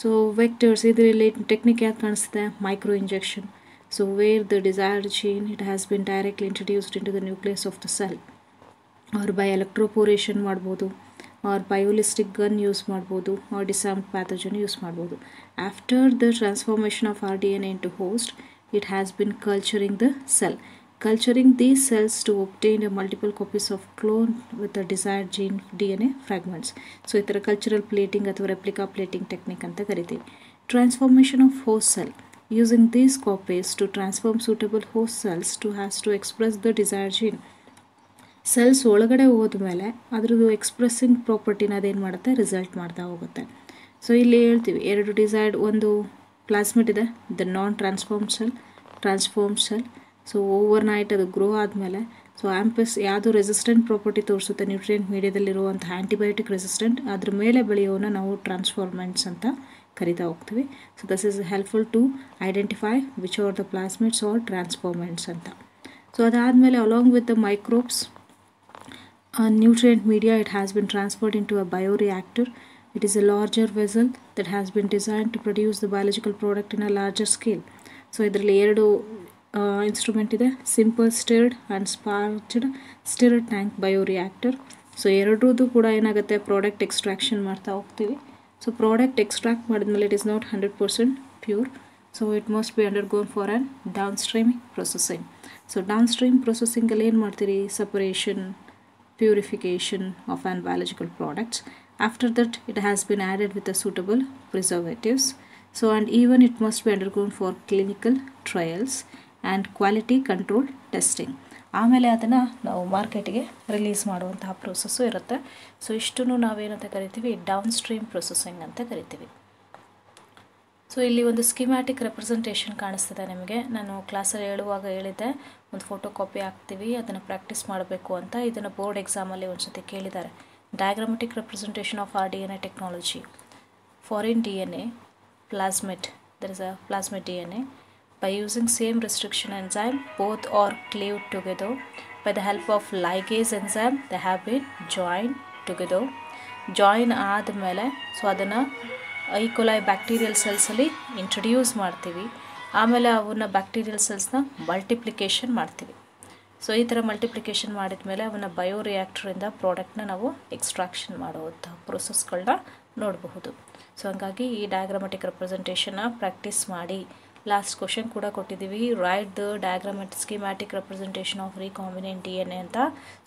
ಸೊ ವೆಕ್ಟರ್ಸ್ ಇದರಲ್ಲಿ ಟೆಕ್ನಿಕ್ ಯಾಕೆ ಕಾಣಿಸ್ತಿದೆ, micro injection. So where the desired gene it has been directly introduced into the nucleus of the cell, or by electroporation ಮಾಡ್ಬೋದು, or biolistic gun use ಮಾಡ್ಬೋದು, or disarmed pathogen use ಮಾಡ್ಬೋದು. After the transformation of R DNA into host, it has been culturing the cell. Culturing these cells to obtain a multiple copies of clone with the desired gene DNA fragments. So ಈ ಥರ cultural plating ಅಥವಾ replica plating technique ಅಂತ ಕರಿತೀವಿ. Transformation of host cell, using these copies to transform suitable host cells to express the desired gene. Cells ಒಳಗಡೆ ಹೋದ್ಮೇಲೆ ಅದ್ರದ್ದು expressing ಪ್ರಾಪರ್ಟಿನ ಅದೇನು ಮಾಡುತ್ತೆ, ರಿಸಲ್ಟ್ ಮಾಡ್ತಾ ಹೋಗುತ್ತೆ. ಸೊ ಇಲ್ಲಿ ಹೇಳ್ತೀವಿ ಎರಡು ಡಿಸೈರ್ಡ್, ಒಂದು ಪ್ಲಾಸ್ಮಿಡ್ ಇದೆ, the non transformed cell. So overnight ಅದು ಗ್ರೋ ಆದಮೇಲೆ ಸೊ ಆಂಪಸ್ ಯಾವುದು ರೆಸಿಸ್ಟೆಂಟ್ ಪ್ರಾಪರ್ಟಿ ತೋರಿಸುತ್ತೆ, ನ್ಯೂಟ್ರಿಯೆಂಟ್ ಮೀಡಿಯಾದಲ್ಲಿರುವಂಥ ಆ್ಯಂಟಿಬಯೋಟಿಕ್ ರೆಸಿಸ್ಟೆಂಟ್, ಅದ್ರ ಮೇಲೆ ಬೆಳೆಯೋನ ನಾವು ಟ್ರಾನ್ಸ್ಫಾರ್ಮೆಂಟ್ಸ್ ಅಂತ ಕರಿತಾ ಹೋಗ್ತೀವಿ. So this is helpful to identify which are the plasmids are transformants ಅಂತ. ಸೊ ಅದಾದಮೇಲೆ along with the microbes nutrient media, it has been transferred into a bioreactor. It is a larger vessel that has been designed to produce the biological product in a larger scale. So ಇದರಲ್ಲಿ ಎರಡು instrument ಇದೆ, simple stirred and sparged stirred tank bioreactor. So ಎರಡರದ್ದು ಕೂಡ ಏನಾಗುತ್ತೆ, product extraction ಮಾಡ್ತಾ ಹೋಗ್ತೀವಿ. So product extract ಮಾಡಿದ್ಮೇಲೆ it is not 100% pure. So it must be undergone for an downstream processing. So downstream ಪ್ರೊಸೆಸಿಂಗಲ್ಲಿ ಏನು ಮಾಡ್ತೀರಿ, separation, purification of an biological products. After that it has been added with the suitable preservatives. So and even it must be undergone for clinical trials and quality control testing. ಆಮೇಲೆ ಅದನ್ನು ನಾವು ಮಾರ್ಕೆಟಿಗೆ release ಮಾಡುವಂತಹ process ಇರುತ್ತೆ. So ಇಷ್ಟನ್ನು ನಾವೇನಂತ ಕರಿತೀವಿ, down stream processing ಅಂತ ಕರಿತೀವಿ. ಸೊ ಇಲ್ಲಿ ಒಂದು ಸ್ಕಿಮ್ಯಾಟಿಕ್ ರೆಪ್ರೆಸೆಂಟೇಷನ್ ಕಾಣಿಸ್ತದೆ ನಿಮಗೆ. ನಾನು ಕ್ಲಾಸಲ್ಲಿ ಹೇಳುವಾಗ ಹೇಳಿದ್ದೆ ಒಂದು ಫೋಟೋ ಕಾಪಿ ಹಾಕ್ತೀವಿ, ಅದನ್ನು ಪ್ರಾಕ್ಟೀಸ್ ಮಾಡಬೇಕು ಅಂತ. ಇದನ್ನು ಬೋರ್ಡ್ ಎಕ್ಸಾಮಲ್ಲಿ ಒಂದು ಸತಿ ಕೇಳಿದ್ದಾರೆ. Diagrammatic representation of R DNA technology. Foreign DNA, plasmid, there is a plasmid DNA. By using same restriction enzyme, both are cleaved together. By the help of ligase enzyme, they have been joined together. Join ಆದಮೇಲೆ so ಅದನ್ನು ಐಕೋಲೈ bacterial ಸೆಲ್ಸಲ್ಲಿ introduce ಮಾಡ್ತೀವಿ. ಆಮೇಲೆ ಅವನ್ನ bacterial ಸೆಲ್ಸ್ನ multiplication ಮಾಡ್ತೀವಿ. So ಈ ಥರ multiplication ಮಾಡಿದ ಮೇಲೆ ಅವನ್ನ ಬಯೋರಿಯಾಕ್ಟ್ರಿಂದ ಪ್ರಾಡಕ್ಟ್ನ ನಾವು ಎಕ್ಸ್ಟ್ರಾಕ್ಷನ್ ಮಾಡುವಂಥ ಪ್ರೊಸೆಸ್ಗಳನ್ನ ನೋಡಬಹುದು. ಸೊ ಹಾಗಾಗಿ ಈ ಡಯಾಗ್ರಾಮೆಟಿಕ್ ರೆಪ್ರೆಸೆಂಟೇಷನ್ನ ಪ್ರಾಕ್ಟೀಸ್ ಮಾಡಿ. ಲಾಸ್ಟ್ ಕ್ವಶನ್ ಕೂಡ ಕೊಟ್ಟಿದ್ದೀವಿ, write the schematic representation of recombinant DNA ಅಂತ.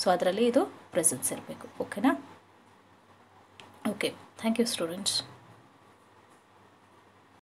ಸೊ ಅದರಲ್ಲಿ ಇದು ಪ್ರೆಸೆನ್ಸ್ ಇರಬೇಕು. ಓಕೆನಾ? Okay, thank you students.